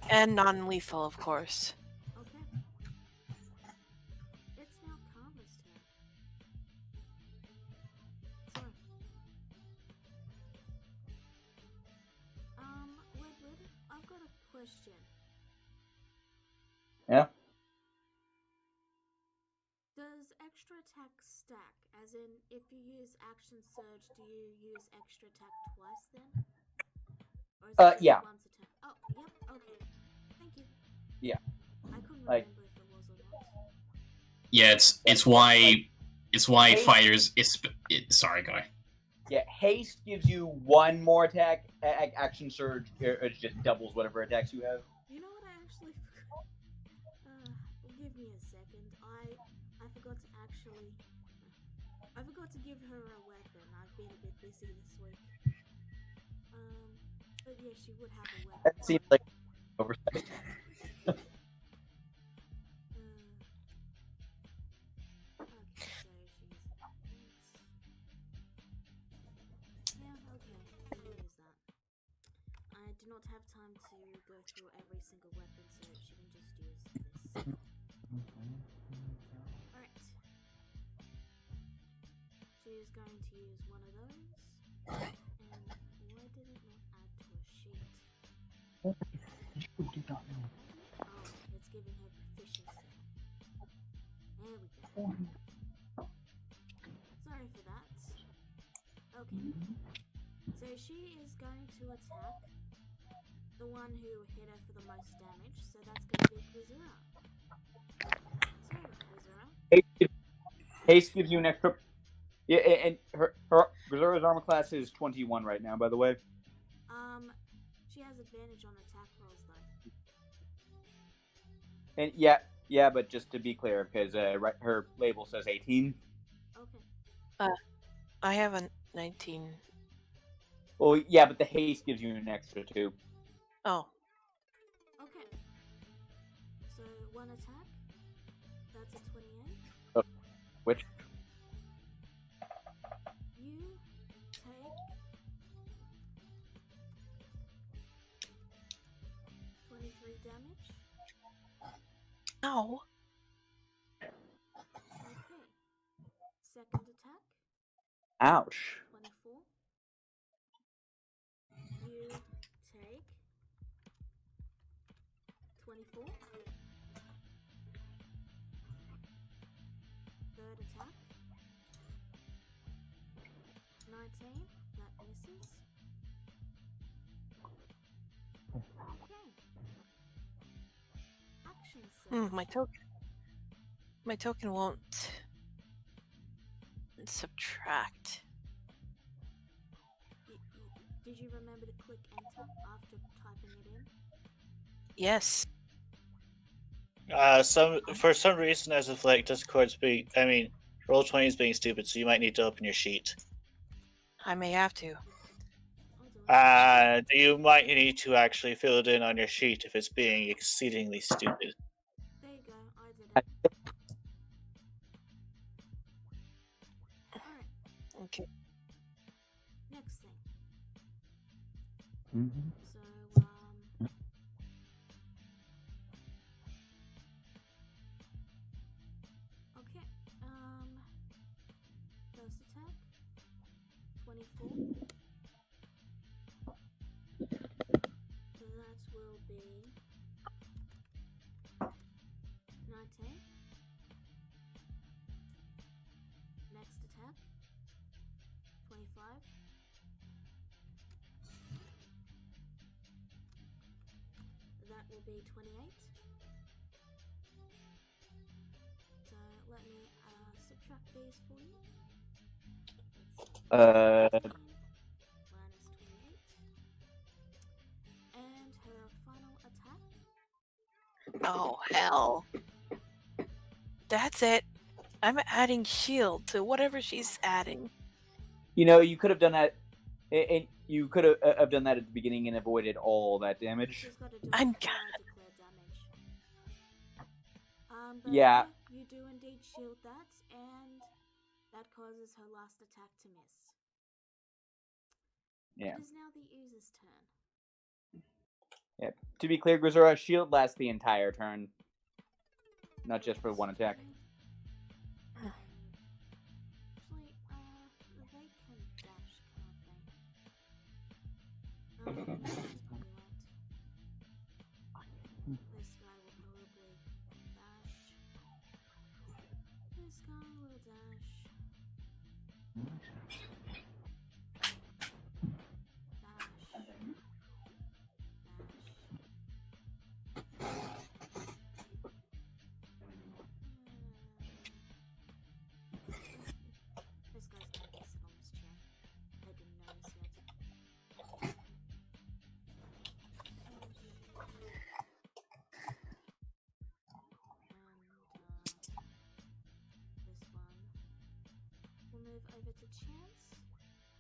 And non-lethal, of course. Okay. It's now Kama's turn. Sorry. Woodward, I've got a question. Yeah. Does extra attack stack? As in, if you use action surge, do you use extra attack twice then? Or is it just yeah. once a turn? Oh, yep. Okay. Thank you. Yeah. I couldn't Like- remember if it was or not. Yeah, it's why fighters. Sorry, guy. Yeah, haste gives you 1 more attack. Action surge it just doubles whatever attacks you have. You know what? I actually forgot. Give me a second. I forgot to actually. I forgot to give her a weapon. I've been a bit busy this week. But yeah, she would have a weapon. That seems like oversight. Okay, so she's. Yeah, okay. We'll use that. I do not have time to go through every single weapon, so she can just use this. Alright. She is going to use one of those. And why did it not add to her sheet? Oh, it's giving her proficiency. There we go. Sorry for that. Okay. So she is going to attack the one who hit her for the most damage, so that's going to be Quizura. So, Quizura. Haste gives you an extra. Yeah, and her Quizura's armor class is 21 right now, by the way. She has advantage on attack rolls though. And yeah, but just to be clear, because her label says 18. Okay. I have a 19. Well, yeah, but the haste gives you an extra 2. Oh. Okay. So one attack. That's a 28. Oh, which? You take 23 damage. Ow. Okay. Second attack. Ouch. 24. You take 24. Third attack. 19. That misses. Okay. Action surge. My token won't subtract. Did you remember to click enter after typing it in? Yes. For some reason, as of like Discord's being, Roll20 is being stupid, so you might need to open your sheet. I may have to. And you might need to actually fill it in on your sheet if it's being exceedingly stupid. There you go, I did it. Alright, Okay. next thing. Mm-hmm. So, okay, first attack. 24. That will be 19. Next attack, 25. That will be 28. So let me subtract these for you. Minus 28. And her final attack. Oh, hell. That's it. I'm adding shield to whatever she's adding. You know, you could have done that, and you could have done that at the beginning and avoided all that damage. She's got to do I'm it before I declare damage. But Yeah. you do indeed shield that, and that causes her last attack to miss. Yeah. It is now the ooze's turn. Yeah. To be clear, Grisora, shield lasts the entire turn, not just for one attack. Actually, they can dash, can't they? She's probably right. This guy will probably dash. This guy will dash. Dash. This guy's gonna be sit on this chair. I didn't notice yet. This one will move over to Chance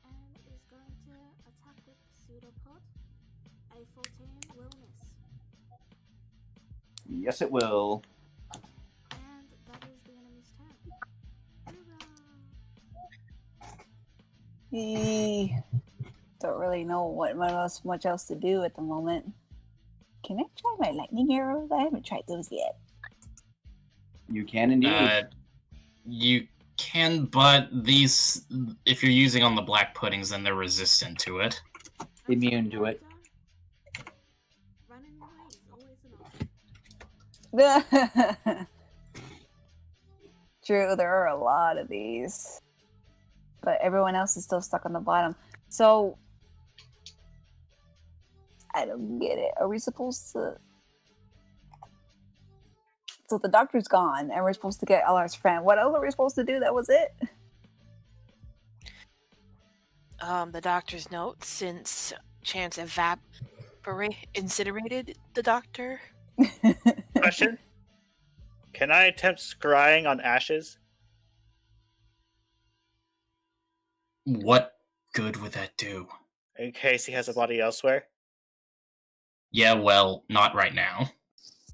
and is going to attack with Pseudopod. A 14 will miss. Yes, it will. And that is the enemy's turn. Hoorah! Don't really know what much else to do at the moment. Can I try my lightning arrows? I haven't tried those yet. You can indeed. You can, but these, if you're using on the black puddings, then they're resistant to it. Immune to it. Running away is always an option. True, there are a lot of these. But everyone else is still stuck on the bottom. So, I don't get it. Are we supposed to... So the doctor's gone, and we're supposed to get Alar's friend. What else are we supposed to do? That was it? The doctor's note, since Chance incinerated the doctor. Question? Can I attempt scrying on ashes? What good would that do? In case he has a body elsewhere? Yeah, well, not right now.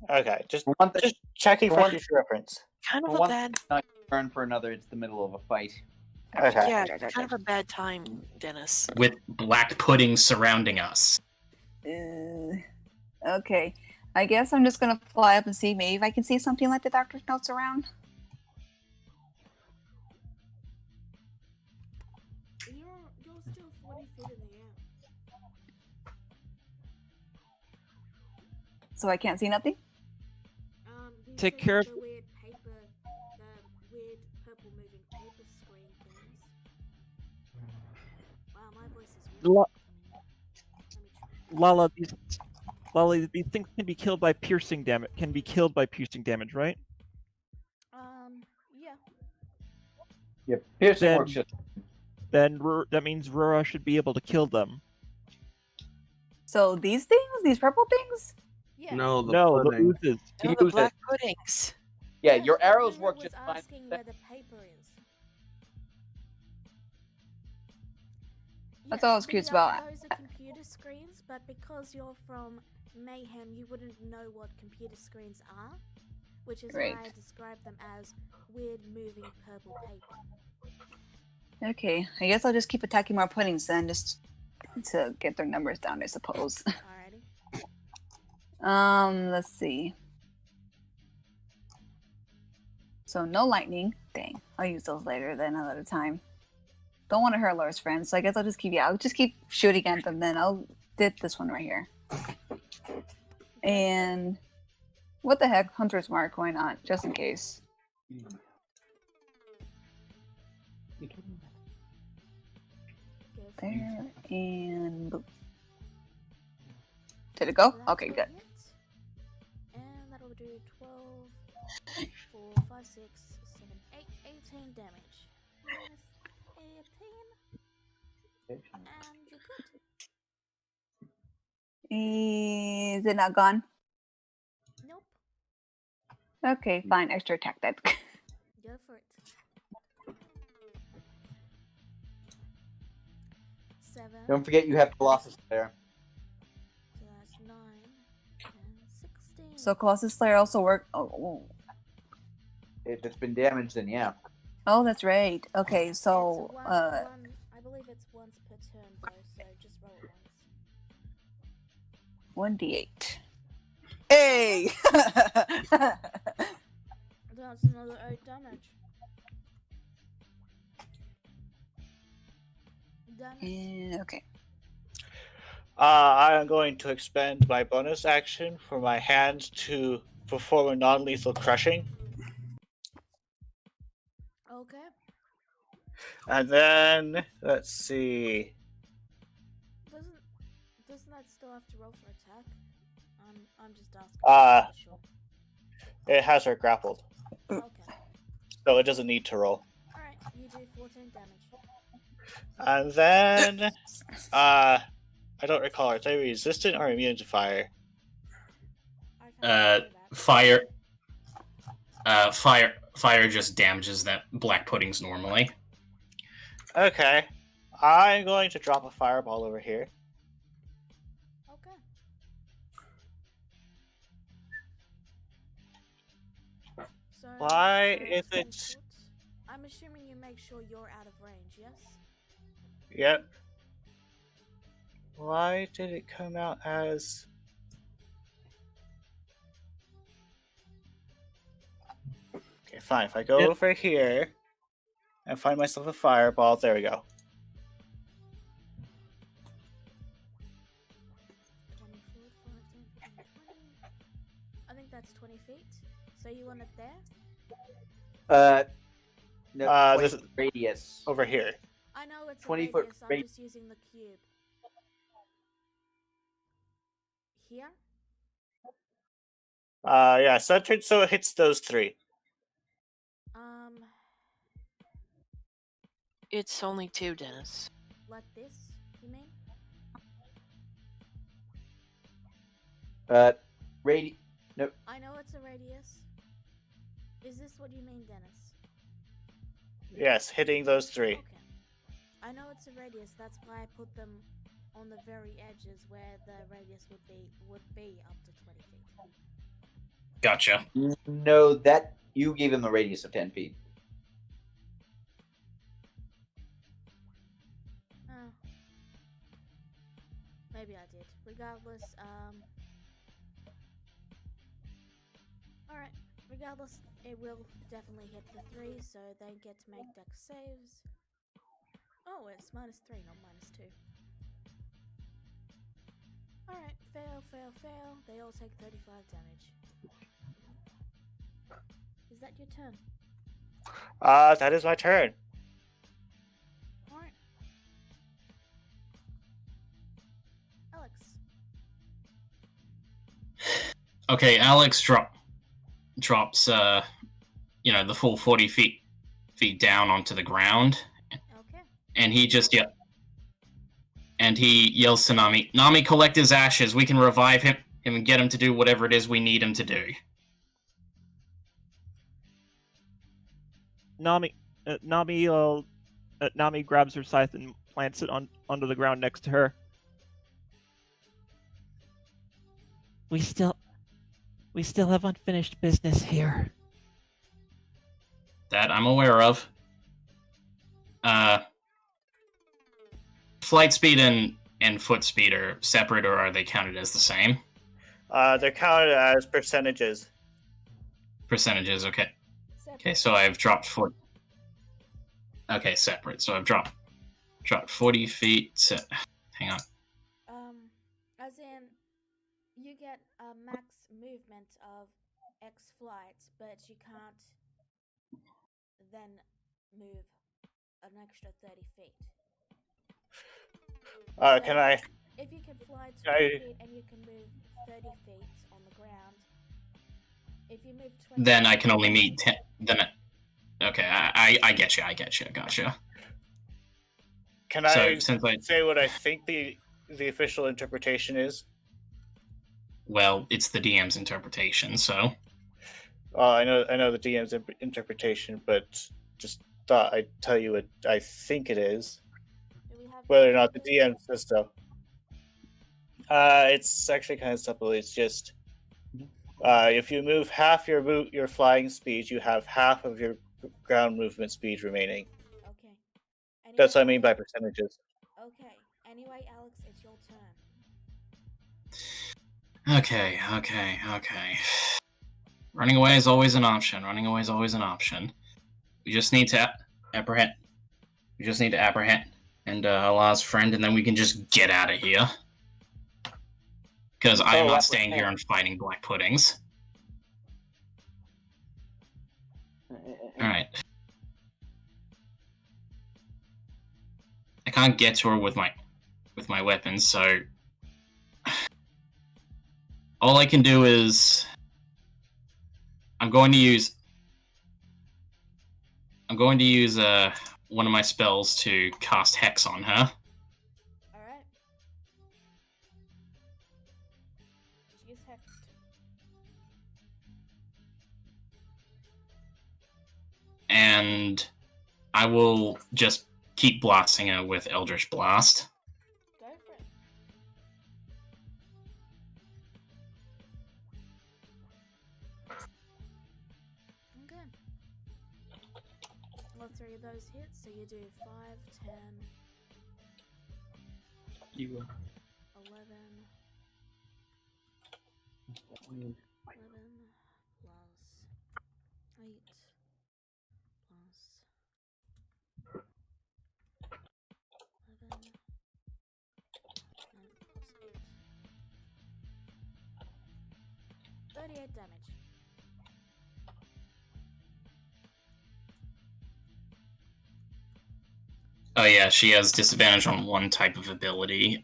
Okay, just one thing, checking for for one- future reference. Kind of for a one bad... not turn, for another, it's the middle of a fight. Okay. Yeah, kind of a bad time, Dennis. With black pudding surrounding us. Okay. I guess I'm just gonna fly up and see maybe if I can see something like the doctor's notes around. You're still 40 feet in the air. So I can't see nothing? You Take see care of- the weird paper, the weird purple moving paper screen things. Wow, my voice is really Lo- Let me try. Lala, these things can be killed by piercing damage. Can be killed by piercing damage, right? Yeah. Yep, piercing Then- works just... Then that means Rora should be able to kill them. So these things? These purple things? Yeah. No, the No, the pudding. oozes. No, Use the it. black puddings. Yeah, Yes, your but arrows Luna work was just fine. asking where the paper is. That's all I was curious about. Those are computer screens, but because you're from Mayhem, you wouldn't know what computer screens are, which is Right. why I describe them as weird moving purple paper. Okay, I guess I'll just keep attacking more puddings then, just to get their numbers down, I suppose. Alrighty. Let's see. So no lightning. Dang, I'll use those later then another time. don't want to hurt Laura's friends, so I guess I'll just keep shooting at them. Then I'll did this one right here. And what the heck, Hunter's Mark? Why not? Just in case. There and boop. Did it go? Okay, good. And that'll do 12, 4, 5, 6, 7, 8, 18 damage. Minus 18. And you're good. Is it not gone? Nope. Okay, fine. Extra attack then. Go for it. 7. Don't forget you have Colossus there. So that's 9 and 16. So Colossus Slayer also work. Oh, If it's been damaged, then yeah. oh, that's right. Okay, so It's I believe it's once per turn though, so just roll it once. 1d8. Hey! That's another 8 damage. Okay. I am going to expend my bonus action for my hand to perform a non-lethal crushing. Okay. And then, let's see. Doesn't that still have to roll for attack? I'm just asking. Sure. It has her grappled, Okay. so it doesn't need to roll. Alright, you do 14 damage. And then, I don't recall, are they resistant or immune to fire? Fire just damages that black puddings normally. Okay. I'm going to drop a fireball over here. Okay. So, Why so is 10 it- foot. I'm assuming you make sure you're out of range, yes? Yep. Why did it come out as... Okay, fine. If I go over here and find myself a fireball, there we go. 20 foot, 5, 10, 15, 20. I think that's 20 feet. So you want it there? No, This 20 radius. Over here. I know it's 20 a foot radius, I'm radius. just using the cube. Here? Yeah, centered so it hits those three. It's only 2, Dennis. Like this, you mean? No. I know it's a radius. Is this what you mean, Dennis? Yes, hitting those three. Okay. I know it's a radius, that's why I put them on the very edges where the radius would be up to 20 feet. Gotcha. No, that you gave him a radius of 10 feet. Oh. Maybe I did. Regardless, alright. Regardless, it will definitely hit the 3, so they get to make dex saves. Oh, it's -3, not -2. Alright, fail, fail, fail. They all take 35 damage. Is that your turn? That is my turn. Alright. Alex. Okay, Alex drops the full 40 feet down onto the ground. Okay. And he yells to Nami, "Nami, collect his ashes. We can revive him and get him to do whatever it is we need him to do." Nami grabs her scythe and plants it onto the ground next to her. We still have unfinished business here. That I'm aware of. Flight speed and foot speed are separate, or are they counted as the same? They're counted as percentages. Percentages, okay. Separate. Okay, so I've dropped foot. Okay, separate. So I've dropped Drop 40 feet. Hang on. As in, you get a max movement of X flights, but you can't then move an extra 30 feet. Can I? If you can fly 20 feet and you can move 30 feet on the ground, if you move 20 then I can only meet 10. Okay, I get you. Gotcha. Can I say what I think the official interpretation is? Well, it's the DM's interpretation, so. I know the DM's interpretation, but just thought I'd tell you what I think it is. Whether or not the DM says so. It's actually kind of simple. It's just if you move half your flying speed, you have half of your ground movement speed remaining. Okay. Anyway, that's what I mean by percentages. Okay. Anyway, Alex, it's your turn. Okay. Running away is always an option. We just need to apprehend. And Allah's friend, and then we can just get out of here. Because I'm not staying here and fighting black puddings. Alright. I can't get to her with my weapons, so all I can do is I'm going to use one of my spells to cast Hex on her. Alright. She's hexed. And I will just keep blasting her with Eldritch Blast. Go for it. Okay. Well, 3 of those hits, so you do 5, 10, 11, 11 plus 8 plus 11 and plus 8. 38 damage. Oh yeah, she has disadvantage on one type of ability.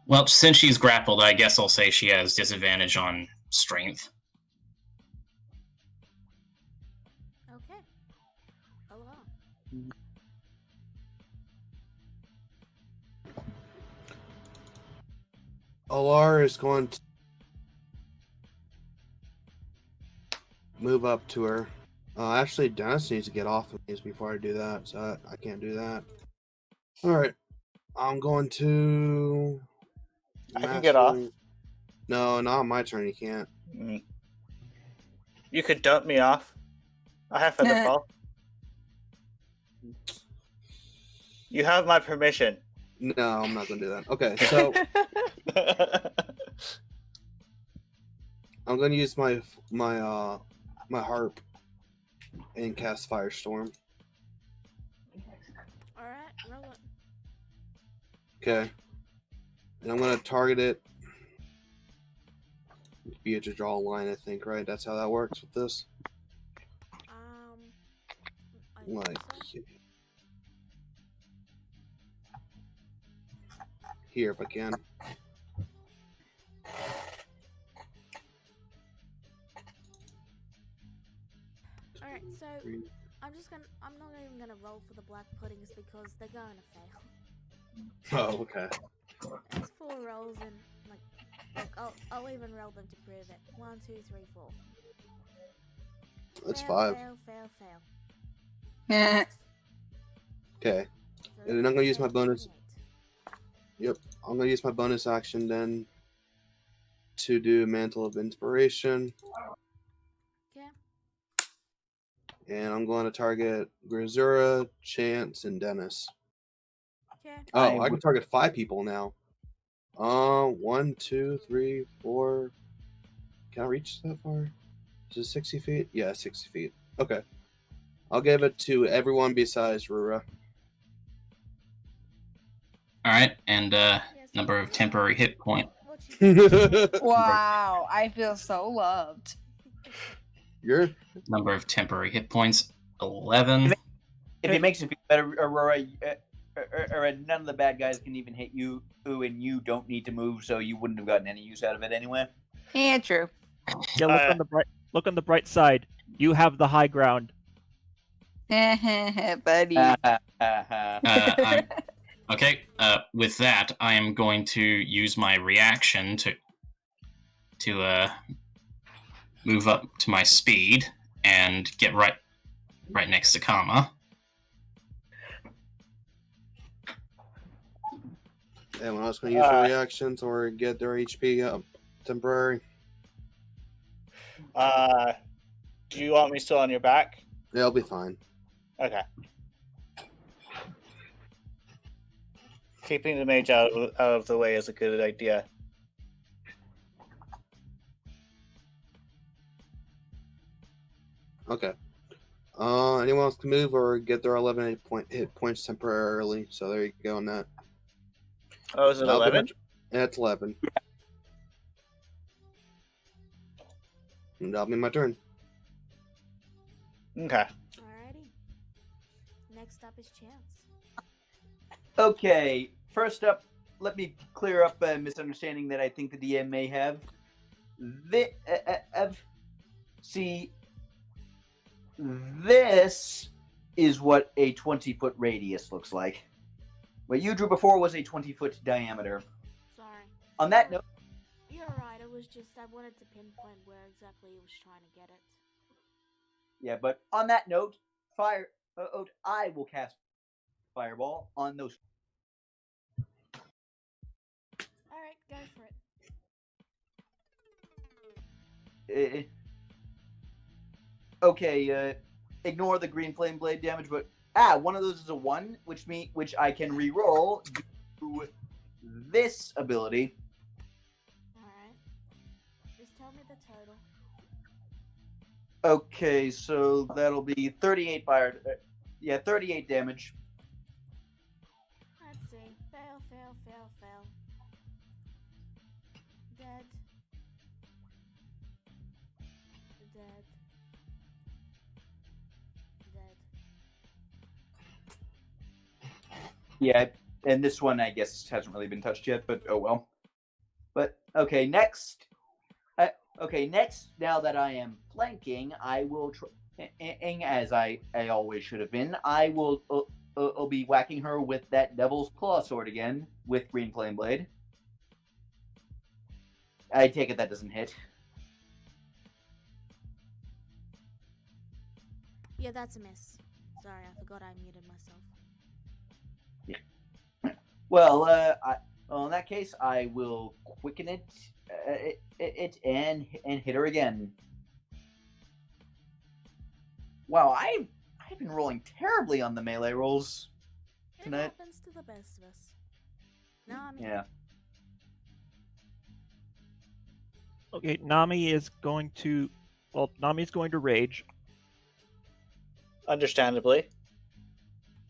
Well, since she's grappled, I guess I'll say she has disadvantage on strength. Okay. Allah. Alar is going to move up to her. Actually, Dennis needs to get off of these before I do that, so I can't do that. Alright. I'm going to... I can get off. No, not my turn, you can't. You could dump me off. I have feather fall. You have my permission. No, I'm not going to do that. Okay, so... I'm going to use my harp and cast Firestorm. Alright, roll it. Okay. And I'm going to target it. You have to draw a line, I think, right? That's how that works with this? Like... So. Here, if I can. Alright, so I'm not even gonna roll for the black puddings because they're going to fail. Oh, okay. It's 4 rolls and like I'll even roll them to prove it. 1, 2, 3, 4. That's fail, 5. Fail. Yeah. Okay. So And then I'm gonna use my bonus. 28. Yep. I'm gonna use my bonus action then to do Mantle of Inspiration. Okay. And I'm going to target Grisura, Chance, and Dennis. Okay. Oh, I can target 5 people now. 1, 2, 3, 4. Can I reach that far? Is it 60 feet? Yeah, 60 feet. Okay. I'll give it to everyone besides Rura. All right, and number of temporary hit point. Wow, I feel so loved. You're Number of temporary hit points 11. If it makes you feel better, Aurora, none of the bad guys can even hit you, and you don't need to move, so you wouldn't have gotten any use out of it anyway. Yeah, true. Yeah, look on the bright side. You have the high ground. Buddy. Okay. With that, I am going to use my reaction to move up to my speed and get right next to Karma. Anyone else going to use their reactions or get their HP up temporary? Do you want me still on your back? They'll be fine. Okay. Keeping the mage out of the way is a good idea. Okay. Anyone else can move or get their 11 hit points temporarily. So there you go on that. Oh, is it 11? Yeah, it's 11. And that'll be my turn. Okay. Alrighty. Next up is Chance. Okay, first up, let me clear up a misunderstanding that I think the DM may have. See, this is what a 20-foot radius looks like. What you drew before was a 20-foot diameter. Sorry. On that note... You're right, it was just I wanted to pinpoint where exactly he was trying to get it. Yeah, but on that note, I will cast Fireball on those. Alright, go for it. Okay, ignore the green flame blade damage, but one of those is a 1, which I can re-roll due to this ability. Alright. Just tell me the total. Okay, so that'll be 38 fire. 38 damage. Let's see. Fail, fail, fail, fail. Dead. Dead. Dead. Yeah, and this one I guess hasn't really been touched yet, but oh well. But okay, next. Next, now that I am flanking, I will, as I always should have been, I will I'll be whacking her with that Devil's Claw sword again, with Green Flame Blade. I take it that doesn't hit. Yeah, that's a miss. Sorry, I forgot I muted myself. Yeah. Well, in that case, I will quicken it and hit her again. Wow, I've been rolling terribly on the melee rolls tonight. It happens to the best of us. Yeah. Okay, Nami's going to rage. Understandably.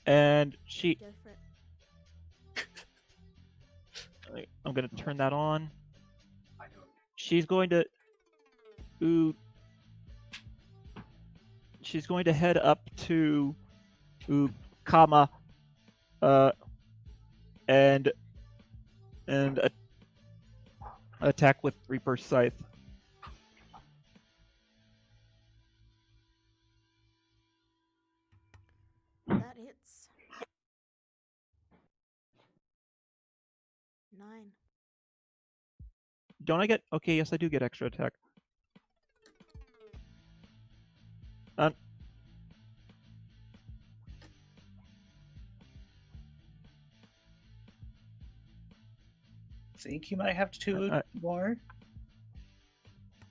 And she... Go for it. I'm going to turn that on. She's going to... She's going to head up to Kama and attack with Reaper's Scythe. That hits. 9. Don't I get... Okay, yes, I do get extra attack. Think you might have 2 more?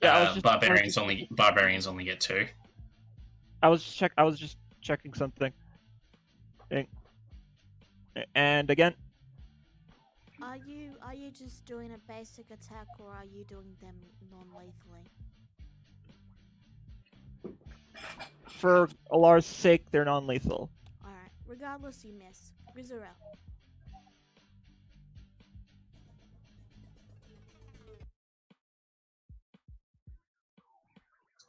Yeah, I was just, barbarians only get 2. I was just checking something. And again. Are you just doing a basic attack, or are you doing them non-lethally? For Alar's sake, they're non-lethal. Alright, regardless you miss. Rizarel.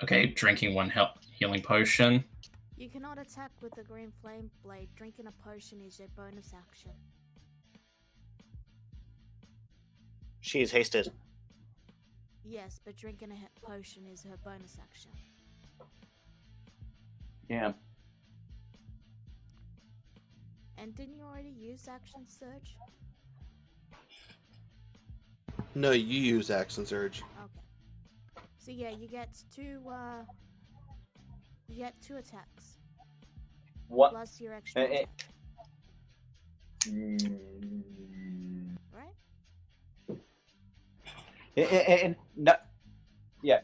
Okay, drinking one healing potion. You cannot attack with the green flame blade. Drinking a potion is your bonus action. She is hasted. Yes, but drinking a potion is her bonus action. Yeah. And didn't you already use action surge? No, you use action surge. Okay. So yeah, you get two attacks. What? Plus your extra attack. Right? And no, yeah.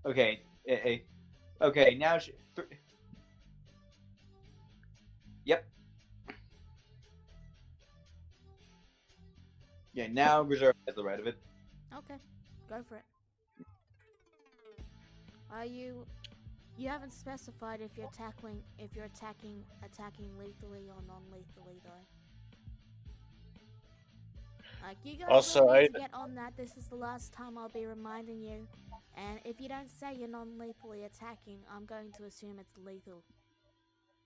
Okay. Okay. Now. Yep. Yeah. Now Reserve has the right of it. Okay. Go for it. You haven't specified if you're attacking lethally or non-lethally though. Like, you guys Also, really need to get on that. This is the last time I'll be reminding you. And if you don't say you're non-lethally attacking, I'm going to assume it's lethal.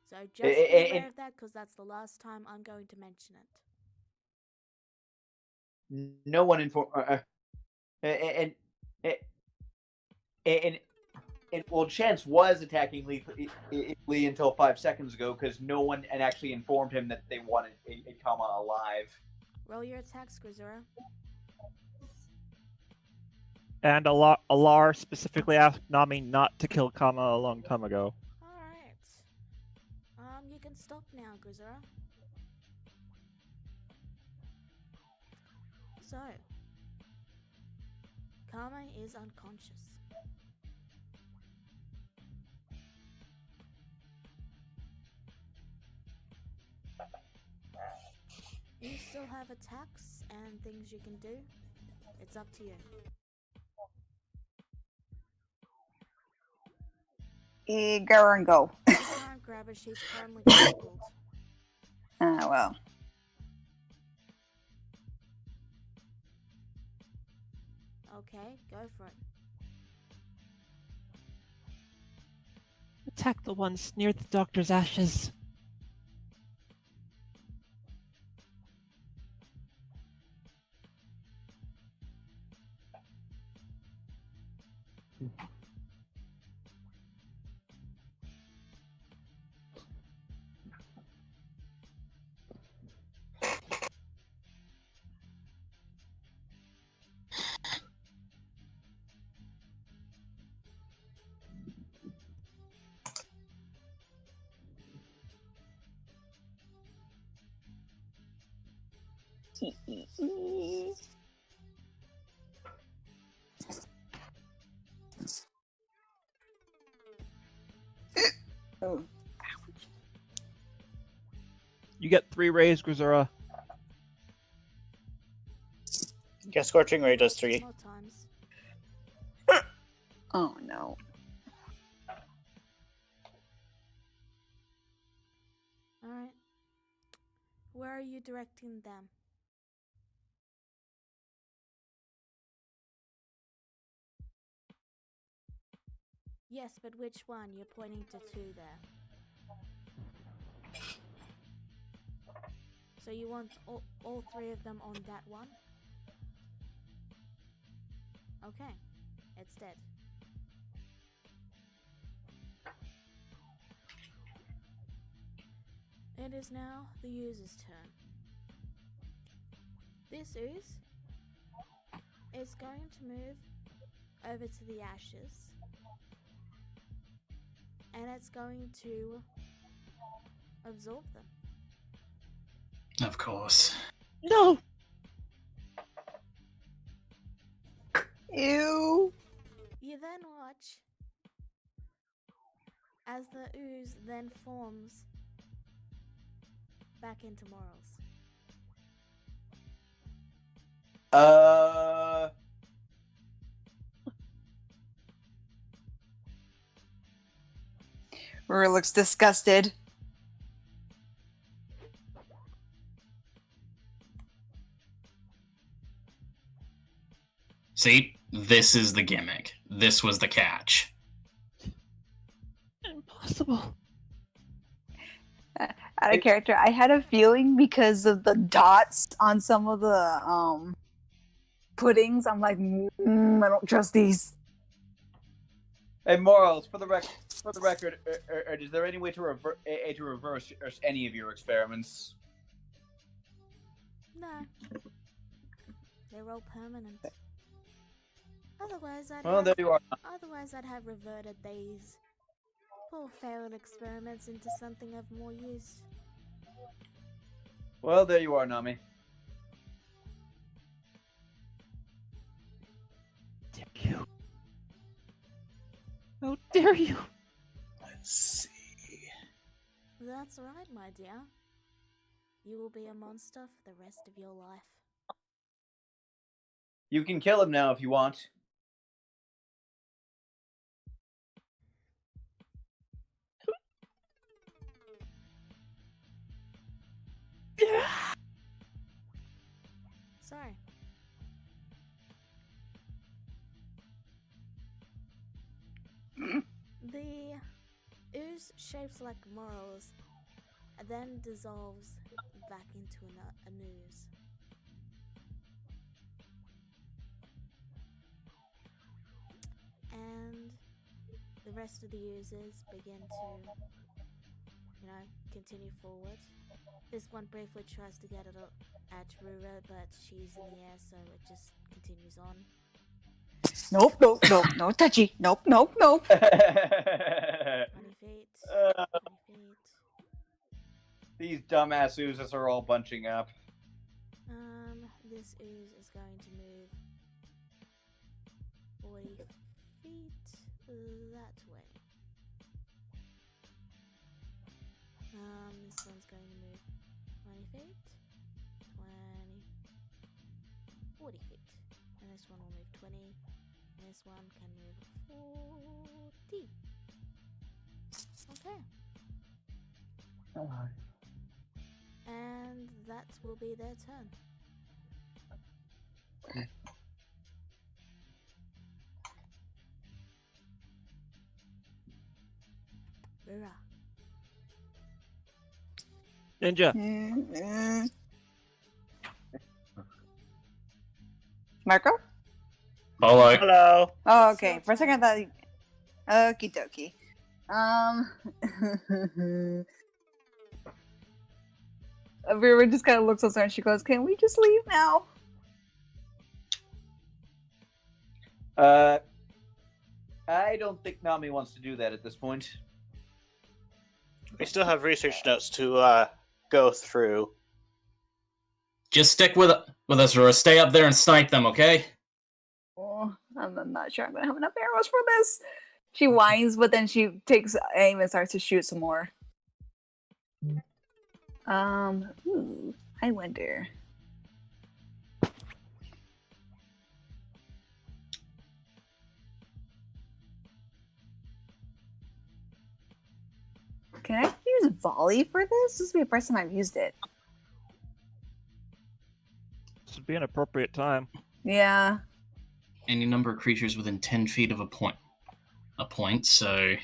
So just be aware of that, because that's the last time I'm going to mention it. No one informed. And well, Chance was attacking lethally until 5 seconds ago because no one had actually informed him that they wanted a Kama alive. Roll your attacks, Grisura. And Alar specifically asked Nami not to kill Kama a long time ago. Alright. You can stop now, Grisura. So, Kama is unconscious. You still have attacks and things you can do. It's up to you. Go and go. You can't grab her, she's currently crippled. Ah, well. Okay, go for it. Attack the ones near the doctor's ashes. Oh. You get 3 rays, Grisura. Yeah, Scorching Ray does 3. More times. Oh no. Alright. Where are you directing them? Yes, but which one? You're pointing to 2 there. So you want all 3 of them on that one? Okay, it's dead. It is now the user's turn. This ooze is going to move over to the ashes. And it's going to absorb them. Of course. No! Ew. You then watch as the ooze then forms back into Morals. Rura looks disgusted. See, This is the gimmick. This was the catch. Impossible. Out of character, I had a feeling because of the dots on some of the puddings. I'm like, I don't trust these. And Morals, for the record, is there any way to reverse any of your experiments? No. They're all permanent. Otherwise, There you are. I'd have reverted these poor failed experiments into something of more use. Well, there you are, Nami. Dare you? How dare you? Let's see. That's right, my dear. You will be a monster for the rest of your life. You can kill him now if you want. Sorry. The ooze shapes like morals and then dissolves back into an ooze. And the rest of the oozes begin to, continue forward. This one briefly tries to get it at Rura, but she's in the air, so it just continues on. Nope, no touchy. Nope. 20 feet. 20 feet. These dumbass oozes are all bunching up. This ooze is going to move 40 feet that way. This one's going to move 20 feet, 20, 40 feet. And this one will move 20. And this one can move 40. Okay. And that will be their turn. Rura. Ninja. Marco? Hello. Hello. Oh, okay. For a second, I thought. Okie dokie. Vera just kind of looks at her and she goes, "Can we just leave now?" I don't think Nami wants to do that at this point. We still have research notes to go through. Just stick with us, or stay up there and snipe them, okay? Oh, I'm not sure I'm gonna have enough arrows for this. She whines, but then she takes aim and starts to shoot some more. I wonder. Can I use volley for this? This will be the first time I've used it. This would be an appropriate time. Yeah. Any number of creatures within 10 feet of a point, so...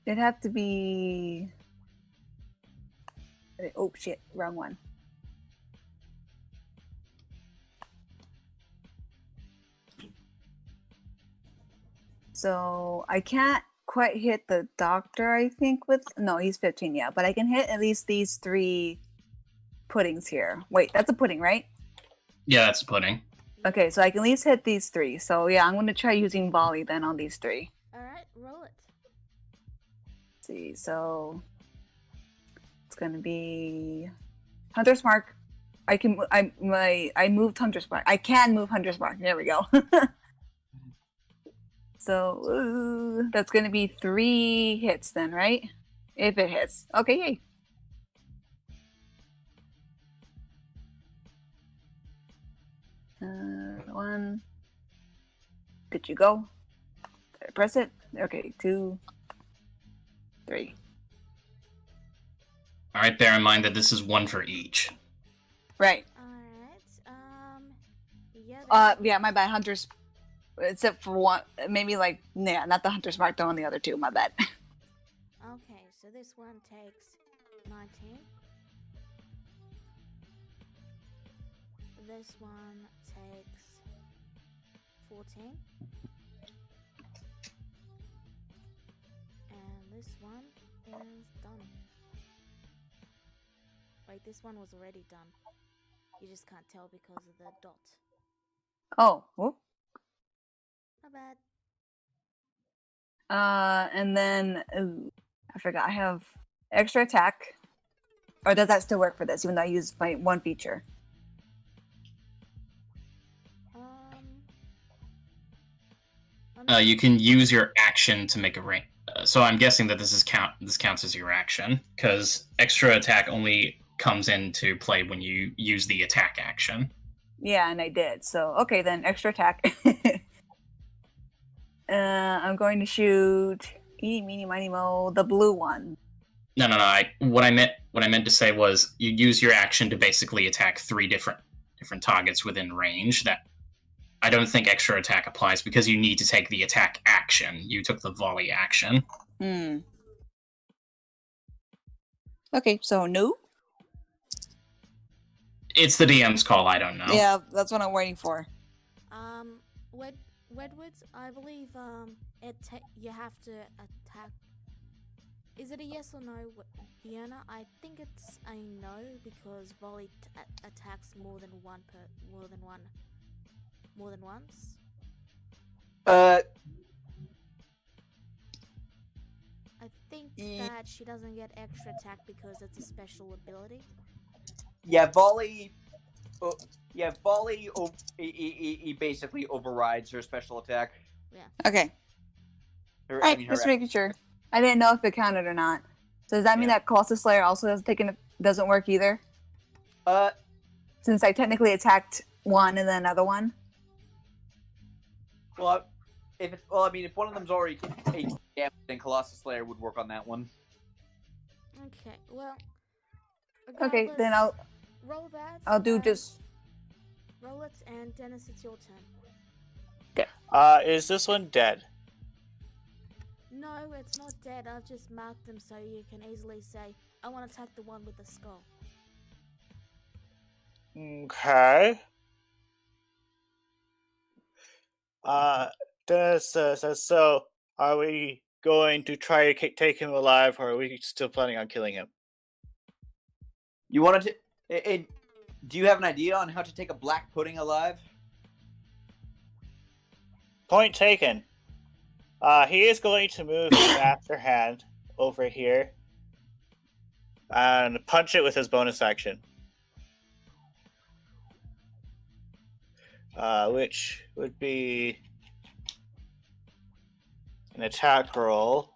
It'd have to be... Oh shit, wrong one. So, I can't quite hit the doctor, I think, with... No, he's 15, yeah. But I can hit at least these 3 puddings here. Wait, that's a pudding, right? Yeah, that's a pudding. Okay, so I can at least hit these 3. So, yeah, I'm going to try using volley then on these 3. Alright, roll it. Let's see, so... It's going to be... Hunter's Mark. I moved Hunter's Mark. I can move Hunter's Mark. There we go. So, that's going to be 3 hits then, right? If it hits. Okay, yay. One. Did you go? Did I press it? Okay, 2, 3. Alright, bear in mind that this is 1 for each. Right. Alright, yeah, Yeah, my bad. Hunters, except for one, maybe like, yeah, not the Hunter's Mark, though, on the other two. My bad. Okay, so this one takes 19. This one takes 14. And this one is done. Wait, this one was already done. You just can't tell because of the dot. Oh, whoop. Not bad. And then I forgot. I have extra attack. Or does that still work for this? Even though I use my one feature. You can use your action to make a range. So I'm guessing that this counts as your action, because extra attack only comes into play when you use the attack action. Yeah, and I did. So okay, then extra attack. I'm going to shoot eeny, meeny, miny, mo, the blue one. No. What I meant to say was you use your action to basically attack 3 different targets within range. That I don't think extra attack applies because you need to take the attack action. You took the volley action. Okay, so no. It's the DM's call. I don't know. Yeah, that's what I'm waiting for. Wedwoods, I believe you have to attack. Is it a yes or no, Fiona? I think it's a no because volley attacks more than once. I think that she doesn't get extra attack because it's a special ability. Yeah, volley. Volley. He basically overrides her special attack. Yeah. Okay. Alright, just making sure. I didn't know if it counted or not. So does that mean that Colossus Slayer also doesn't work either? Since I technically attacked one and then another one. Well, if one of them's already taken damage, then Colossus Slayer would work on that one. Okay. Well. Okay, then roll that. I'll do just. Roll it, and Dennis, it's your turn. Okay. Is this one dead? No, it's not dead. I've just marked them so you can easily say, I want to attack the one with the skull. Okay. Dennis says, so are we going to try to take him alive, or are we still planning on killing him? You wanted to... do you have an idea on how to take a black pudding alive? Point taken. He is going to move his master hand over here and punch it with his bonus action. Which would be an attack roll.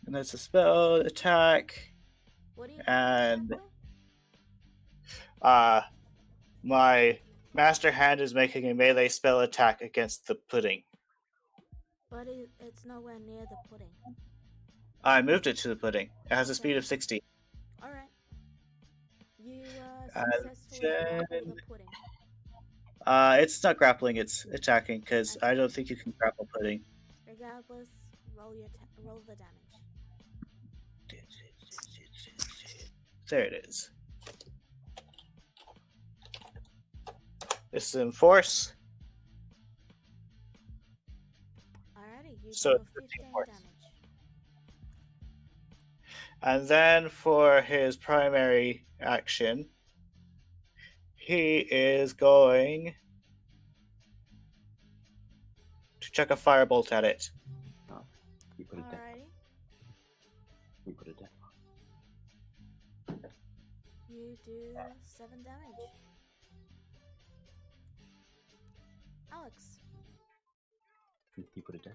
And that's a spell attack. What do you And my master hand is making a melee spell attack against the pudding. But it's nowhere near the pudding. I moved it to the pudding. It has a speed of 60. Alright. You successfully grapple the pudding. It's not grappling, it's attacking, because I don't think you can grapple pudding. Regardless, roll the damage. There it is. This is in force. Alrighty, you So deal 15 damage. And then for his primary action, he is going to chuck a firebolt at it. You put it down. Alrighty. You put it down. You do 7 damage. Alex. You put it down.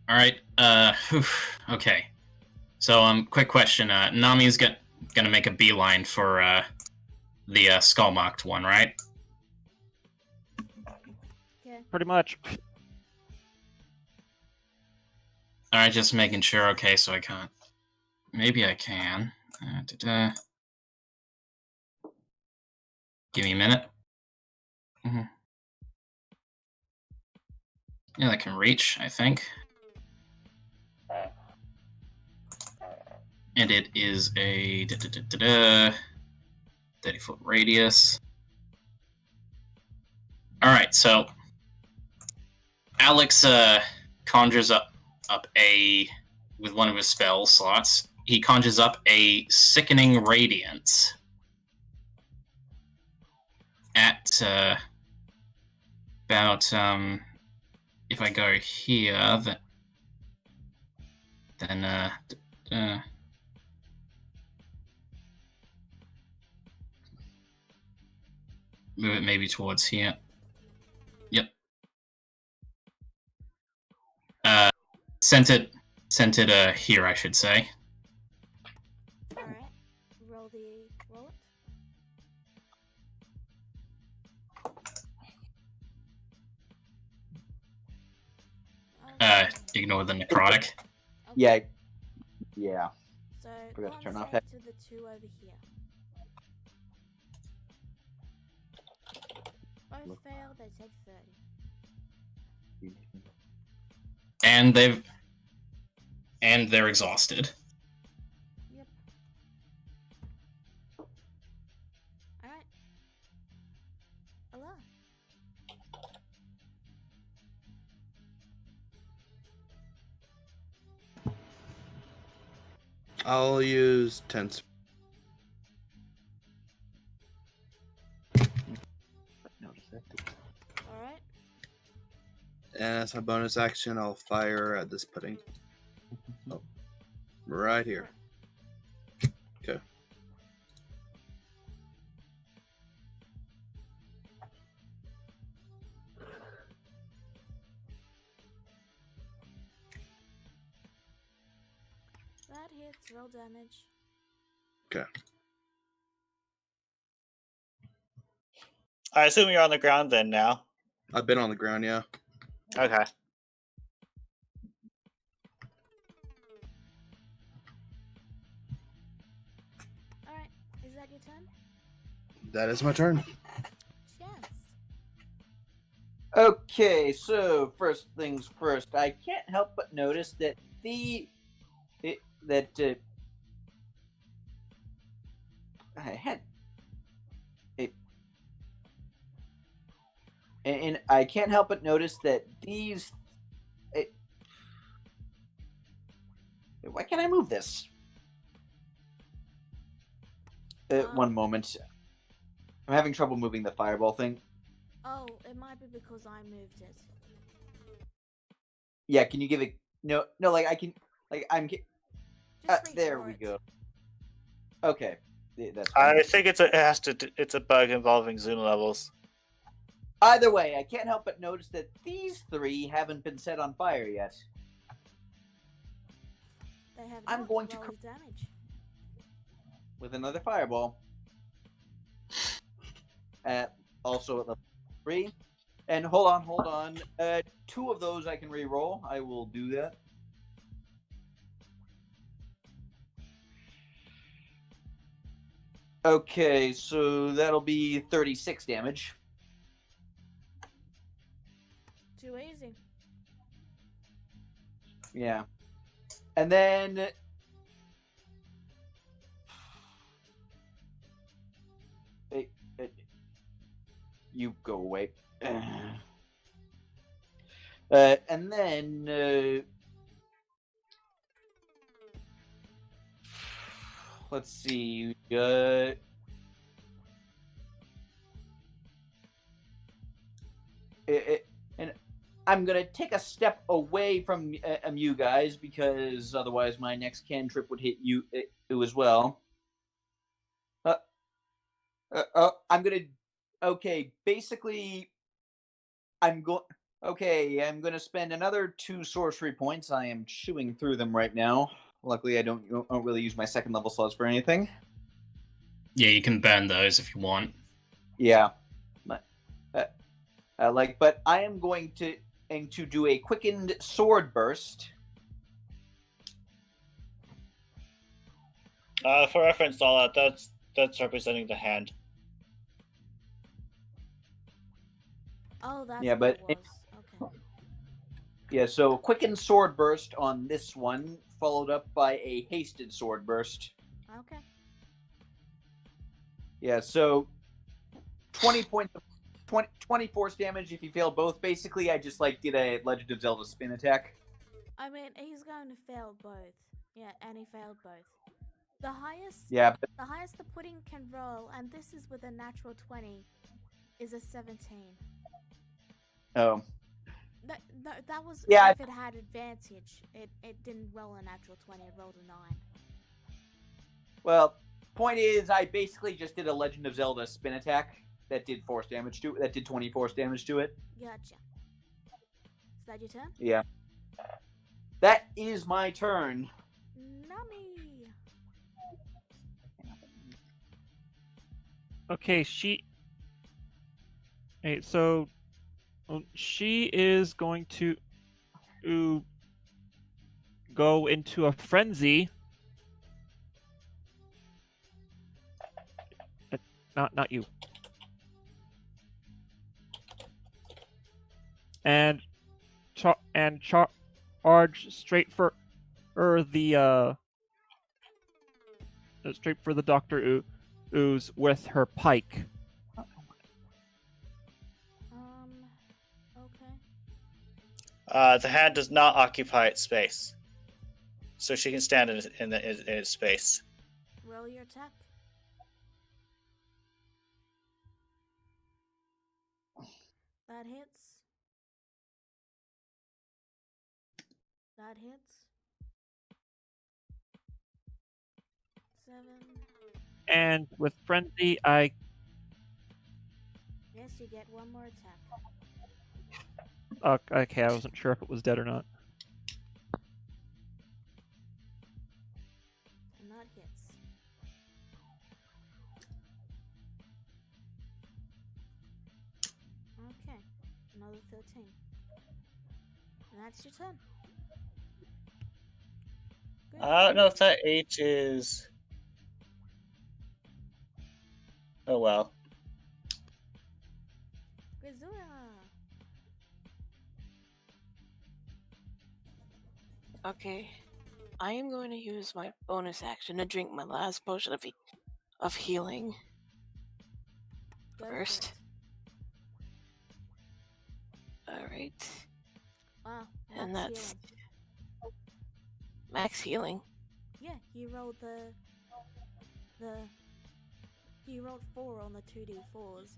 All right. Okay. So, quick question. Nami's gonna make a beeline for the skull-marked one, right? Okay. Pretty much. Alright, just making sure. Okay, so I can't. Maybe I can. Give me a minute. Yeah, that can reach, I think. And it is a 30-foot radius. Alright, so Alex conjures up a, with one of his spell slots, he conjures up a sickening radiance at about, if I go here, then move it maybe towards here. Yep. Sent it here, I should say. Alright. Roll it. Ignore the necrotic. Okay. Yeah. Yeah. So Forgot to turn off to the two over here. Both fail, they take 30. And they're exhausted. Yep. Alright. Allah. I'll use tense. Alright. And as a bonus action, I'll fire at this pudding. Oh, right here. Okay. That hits, roll damage. Okay. I assume you're on the ground then now. I've been on the ground, yeah. Okay. Alright, is that your turn? That is my turn. Chance. Okay, so first things first. I can't help but notice that I had it, and I can't help but notice that these. Why can't I move this? One moment. I'm having trouble moving the fireball thing. Oh, it might be because I moved it. Yeah, can you give it? No, like I can, like I'm. There we go. Okay, that's fine. I think it's a bug involving Zoom levels. Either way, I can't help but notice that these three haven't been set on fire yet. They have I'm not going to rolled damage. With another fireball. Also at level 3. And hold on. 2 of those I can re-roll. I will do that. Okay, so that'll be 36 damage. Too easy. Yeah. And then you go away. And then let's see. And I'm gonna take a step away from you guys because otherwise my next cantrip would hit you as well. I'm gonna. Okay, basically, I'm gonna spend another 2 sorcery points. I am chewing through them right now. Luckily, I don't really use my second level slots for anything. Yeah, you can burn those if you want. Yeah, but I am going to do a quickened sword burst. For reference, all that's representing the hand. Oh, that's Yeah, what but it was. Okay. yeah. So quickened sword burst on this one, followed up by a hasted sword burst. Okay. Yeah. So 20 points. 20 force damage if you fail both. Basically, I just did a Legend of Zelda spin attack. I mean, he's going to fail both. Yeah, and he failed both. The highest. Yeah. The highest the pudding can roll, and this is with a natural 20, is a 17. Oh. No, that was Yeah. if it had advantage. It didn't roll a natural 20. It rolled a 9. Well, point is, I basically just did a Legend of Zelda spin attack that did force damage to it. That did 20 force damage to it. Gotcha. Is that your turn? Yeah. That is my turn. Nummy. Okay, so she is going to go into a frenzy. Not you. And charge straight for the Dr. Ooze with her pike. Okay. The hand does not occupy its space, so she can stand in its space. Roll your attack. That hits. That hits. 7. And with frenzy, Yes, you get one more attack. okay, I wasn't sure if it was dead or not. And that hits. Okay, another 13. And that's your turn. Good. I don't know if that H is. Oh well. Grisura. Okay, I am going to use my bonus action to drink my last potion of healing. Go First. Alright. Wow, And that's healing. max healing. Yeah, you rolled you rolled 4 on the 2d4s,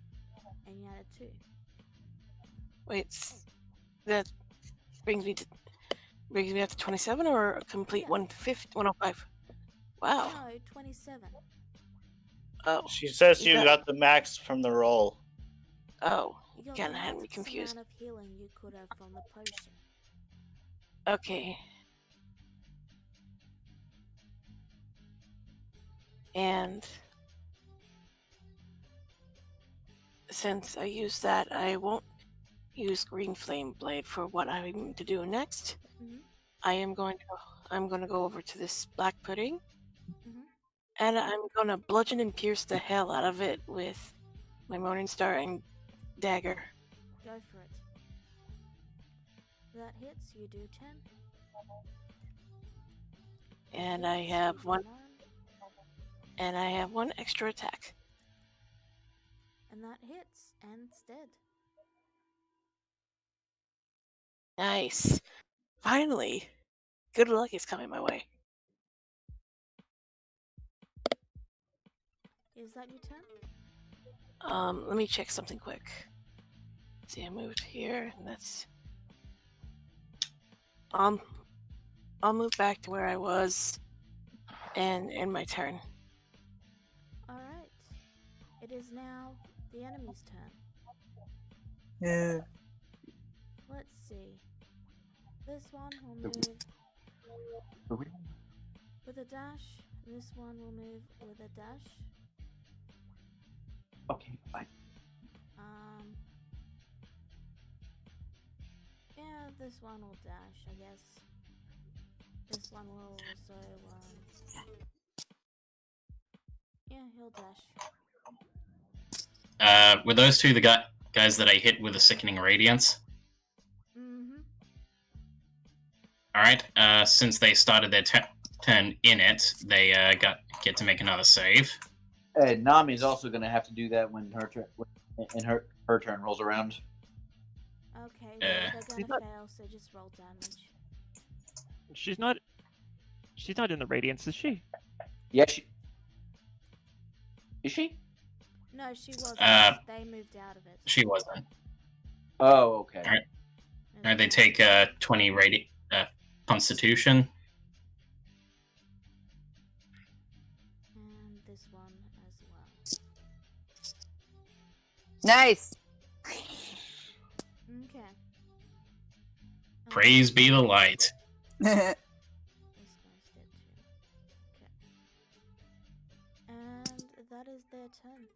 and you added 2. Wait, that brings me up to 27 or a complete 105? Wow. No, 27. Oh. She says you got the max from the roll. Oh, You got kind the of had me max confused. amount of healing you could have from the potion. Okay. And since I used that, I won't use Green Flame Blade for what I'm to do next. Mm-hmm. I'm going to go over to this black pudding, Mm-hmm. and I'm going to bludgeon and pierce the hell out of it with my Morning Star and dagger. Go for it. That hits, you do 10. And I have one. And I have one extra attack. And that hits, and it's dead. Nice. Finally. Good luck is coming my way. Is that your turn? Let me check something quick. Let's see, I moved here, and that's... I'll move back to where I was, and end my turn. Alright. It is now the enemy's turn. Yeah. Let's see. This one will move with a dash. This one will move with a dash. Okay, fine. Yeah, this one will dash, I guess. This one will also, Yeah, he'll dash. Were those two the guys that I hit with a sickening radiance? Mm-hmm. Alright, since they started their turn in it, they get to make another save. Nami's also going to have to do that when her turn rolls around. Okay, they're gonna fail, so just roll damage. She's not in the radiance, is she? Yeah, is she? No, she wasn't. They moved out of it. She wasn't. Oh, okay. Alright, they take 20 Constitution. And this one as well. Nice. Okay. Praise be the light. This guy's dead too. Okay. And that is their turn.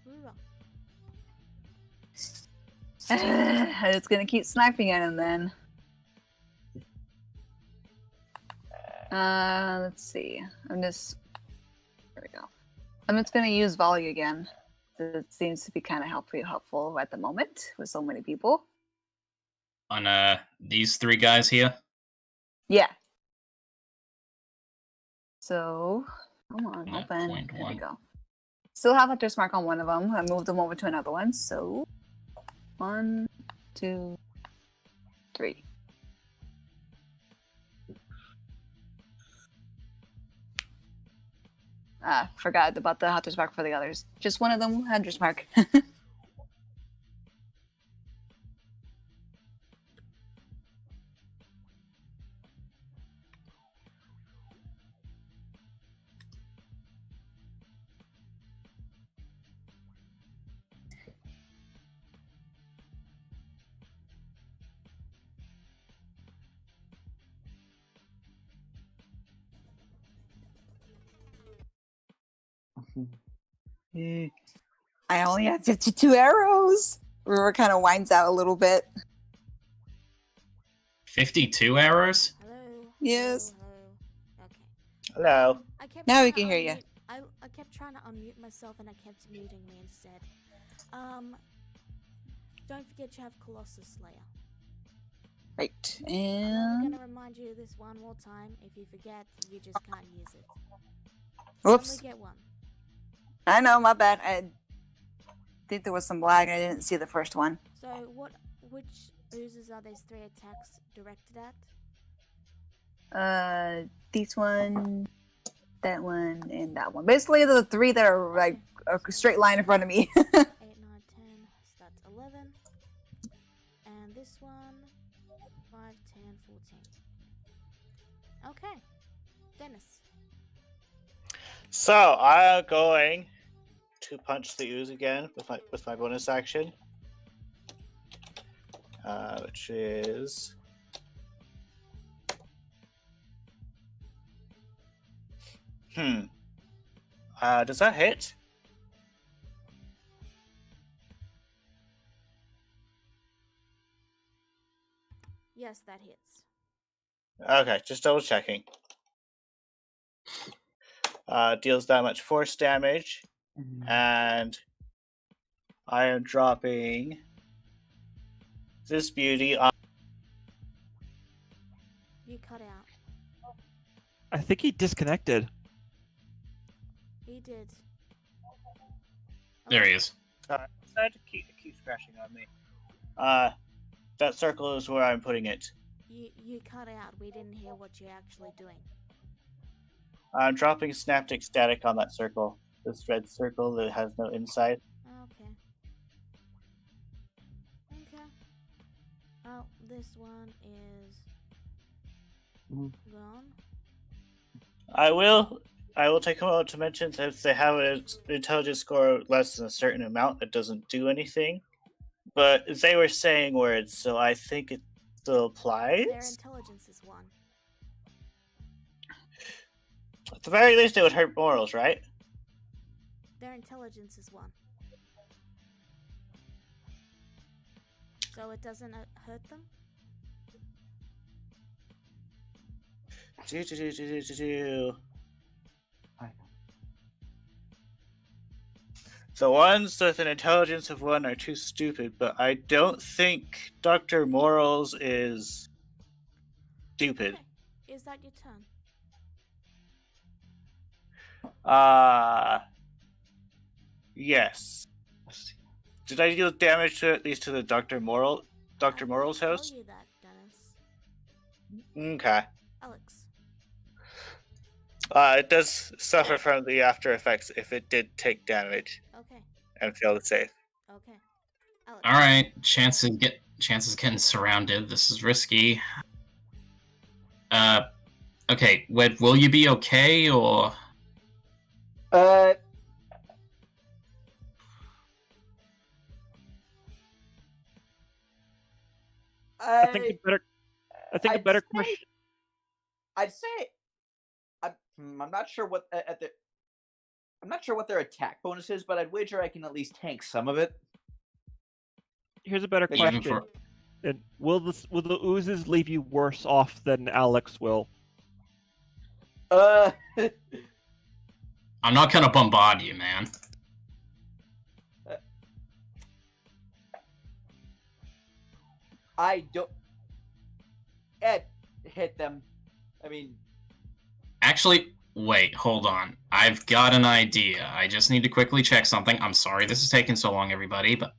Hoorah. It's gonna keep sniping at him then. Let's see. There we go. I'm just gonna use volley again. It seems to be kind of helpful at the moment with so many people. On these three guys here. Yeah. So, come on, Yeah, open. point There we one. go. Still have Hunter's Mark on one of them. I moved them over to another one. So, 1, 2, 3. Forgot about the Hunter's Mark for the others. Just one of them, Hunter's Mark. I only have 52 arrows. River kind of winds out a little bit. 52 arrows? Hello. Yes. Hello. Okay. Hello. Now we can hear you. I kept trying to unmute myself and I kept muting me instead. Don't forget you have Colossus Slayer. Right, I'm and gonna remind you of this one more time. If you forget, you just can't use it. whoops. Only get one. I know, my bad. I think there was some lag. I didn't see the first one. So which oozes are these 3 attacks directed at? These one, that one, and that one. Basically, the 3 that are like a straight line in front of me. 8, 9, 10. So that's 11. And this one, 5, 10, 14. Okay. Dennis. So I'm going to punch the ooze again with my bonus action, which is does that hit? Yes, that hits. Okay, just double checking. Deals that much force damage, and I am dropping this beauty on. You cut out. I think he disconnected. He did. There he is. Decided to keep crashing on me. That circle is where I'm putting it. You cut out. We didn't hear what you're actually doing. I'm dropping Synaptic Static on that circle. This red circle that has no inside. Okay. Okay. Oh, this one is gone. I will take a moment to mention that if they have an intelligence score less than a certain amount, it doesn't do anything. But they were saying words, so I think it still applies. Their intelligence is 1. At the very least, it would hurt morals, right? Their intelligence is 1. So it doesn't hurt them? The ones with an intelligence of 1 are too stupid, but I don't think Dr. Morals is stupid. Okay. Is that your turn? Yes. Did I deal damage to at least to the Dr. Morals house? Tell you that, Dennis. Okay. Alex. It does suffer from the after effects if it did take damage. Okay. And fail to save. Okay. Alex. All right, chances getting surrounded. This is risky. Okay, Wed, will you be okay or? I think a better question. I'd say I'm not sure what I'm not sure what their attack bonus is, but I'd wager I can at least tank some of it. Here's a better Even question. And will the oozes leave you worse off than Alex will? I'm not gonna bombard you, man. I don't. Hit them. I mean. Actually, wait, hold on. I've got an idea. I just need to quickly check something. I'm sorry this is taking so long, everybody, but.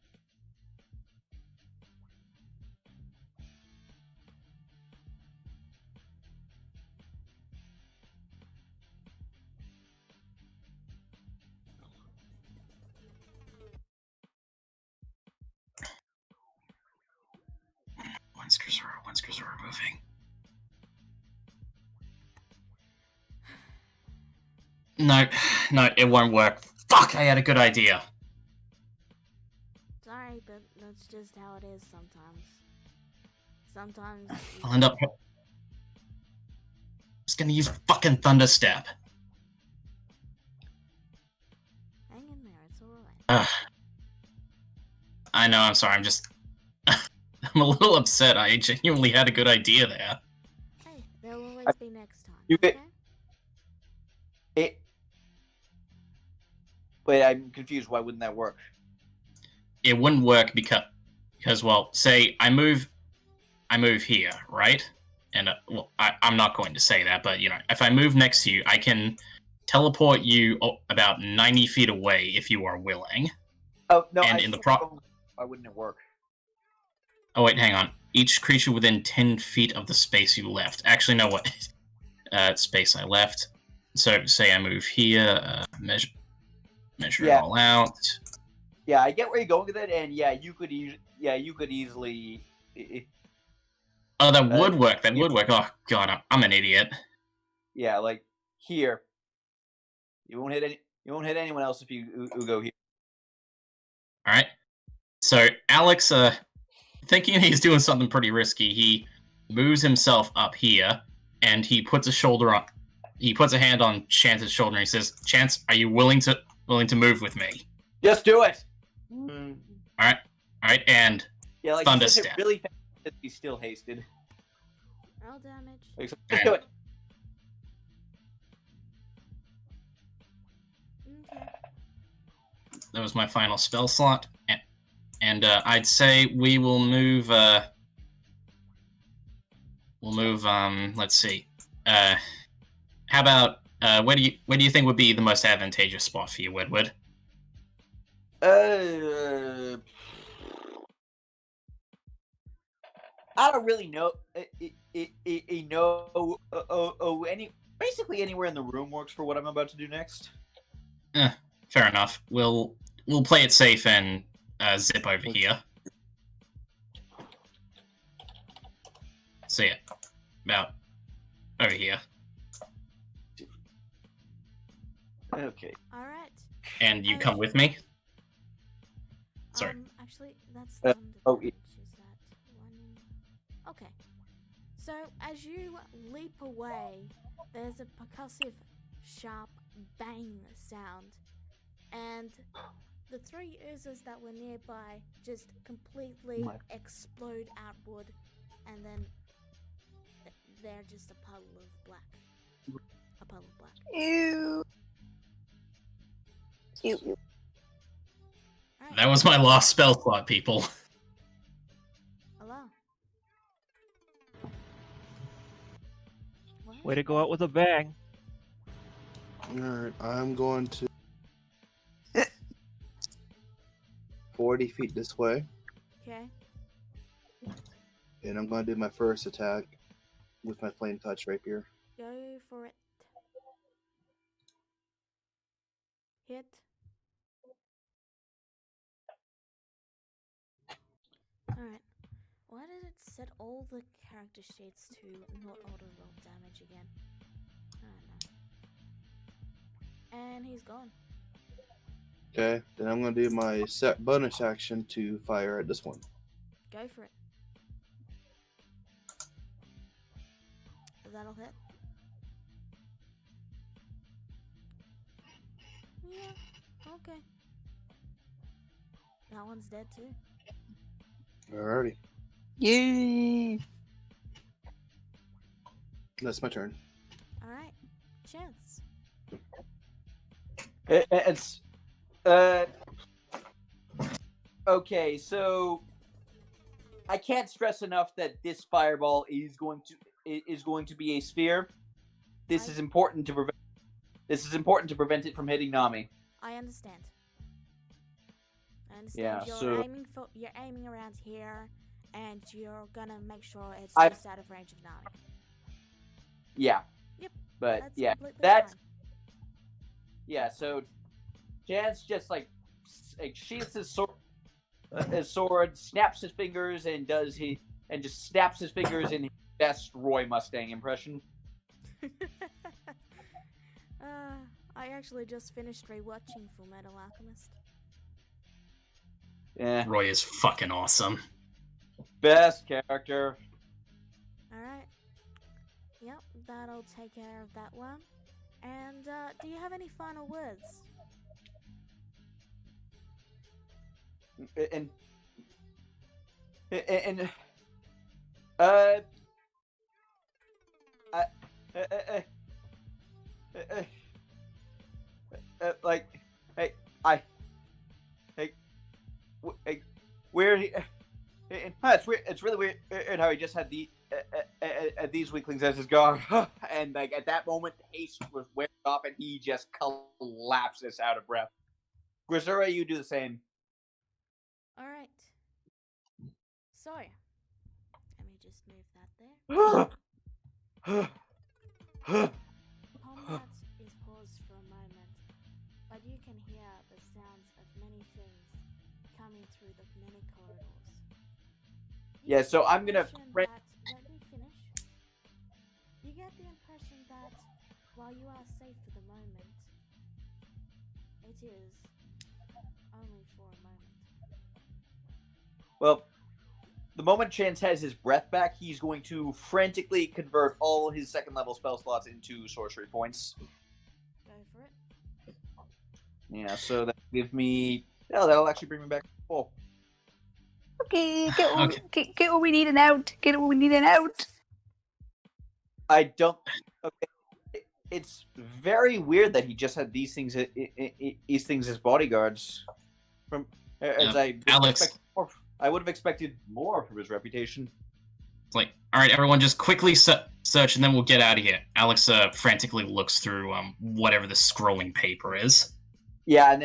When's Crusader moving? No, it won't work. Fuck, I had a good idea. Sorry, but that's just how it is sometimes. Sometimes. I'll end up. Just gonna use fucking Thunderstep. Hang in there, it's alright. I know, I'm sorry, I'm just. I'm a little upset. I genuinely had a good idea there. Hey, there'll always be next time. Okay? Wait, I'm confused. Why wouldn't that work? It wouldn't work because well, say I move here, right? And well, I'm not going to say that, but you know, if I move next to you, I can teleport you about 90 feet away if you are willing. Oh no! And why wouldn't it work? Oh wait, hang on. Each creature within 10 feet of the space you left. Actually, no, what? Space I left. So say I move here, measure it all out. Yeah, I get where you're going with it, and yeah, you could easily. Oh, that would work. That would work. Oh god, I'm an idiot. Yeah, like here. You won't hit anyone else if you go here. All right. So Alex, thinking he's doing something pretty risky, he moves himself up here, and he puts a hand on Chance's shoulder, and he says, "Chance, are you willing to move with me?" Just do it. All right, and yeah, like Thunderstep. Really fast, he's still hasted. Roll damage. Just do it. Okay. That was my final spell slot, and I'd say we will move. We'll move. Let's see. How about where do you think would be the most advantageous spot for you, Wedwood? I don't really know. Basically anywhere in the room works for what I'm about to do next. Fair enough. We'll play it safe and zip over here. See it. About over here. Okay. All right. And you come with me? Sorry. Actually, that's yeah. Is that one? Okay. So as you leap away, there's a percussive, sharp bang sound, and the three oozes that were nearby just completely explode outward, and then they're just a puddle of black. A puddle of black. Ew. Ew. Alright. That was my last spell slot, people. Hello. Way to go out with a bang. Alright, I'm going to 40 feet this way, Okay. and I'm going to do my first attack with my flame touch rapier. Go for it. Hit. Alright. Why did it set all the character sheets to not auto roll damage again? I don't know. And he's gone. Okay, then I'm going to do my set bonus action to fire at this one. Go for it. That'll hit. Yeah, okay. That one's dead too. Alrighty, Yay! that's my turn. Alright. Chance. It's okay, so I can't stress enough that this fireball is going to be a sphere. This is important to prevent. This is important to prevent it from hitting Nami. I understand. Yeah, you're aiming around here, and you're gonna make sure it's I- just out of range of Nami. Yeah. Yep. But That's yeah, completely that's fine. yeah. So Chance just like sheathes his sword, snaps his fingers, and just snaps his fingers in his best Roy Mustang impression. I actually just finished rewatching Full Metal Alchemist. Yeah, Roy is fucking awesome. best character. Alright. Yep, that'll take care of that one. And, do you have any final words? And like, hey, where he, it's weird. It's really weird how he just had these weaklings as his guard, and like at that moment, haste was wearing off, and he just collapses out of breath. Grisura, you do the same. Alright. So, let me just move that there. Combat is paused for a moment, but you can hear the sounds of many things coming through the many corridors. Yeah, so I'm gonna. Let me finish. You get the impression that while you are safe for the moment, it is only for a moment. Well, the moment Chance has his breath back, he's going to frantically convert all his second level spell slots into sorcery points. Go for it. Yeah, so that gives me. Oh, that'll actually bring me back to full. Okay, get what we need and out. Get what we need and out. I don't. Okay, it's very weird that he just had these things as bodyguards. From as Alex. I would have expected more from his reputation. It's like, all right, everyone, just quickly search, and then we'll get out of here. Alex frantically looks through whatever the scrolling paper is. Yeah, and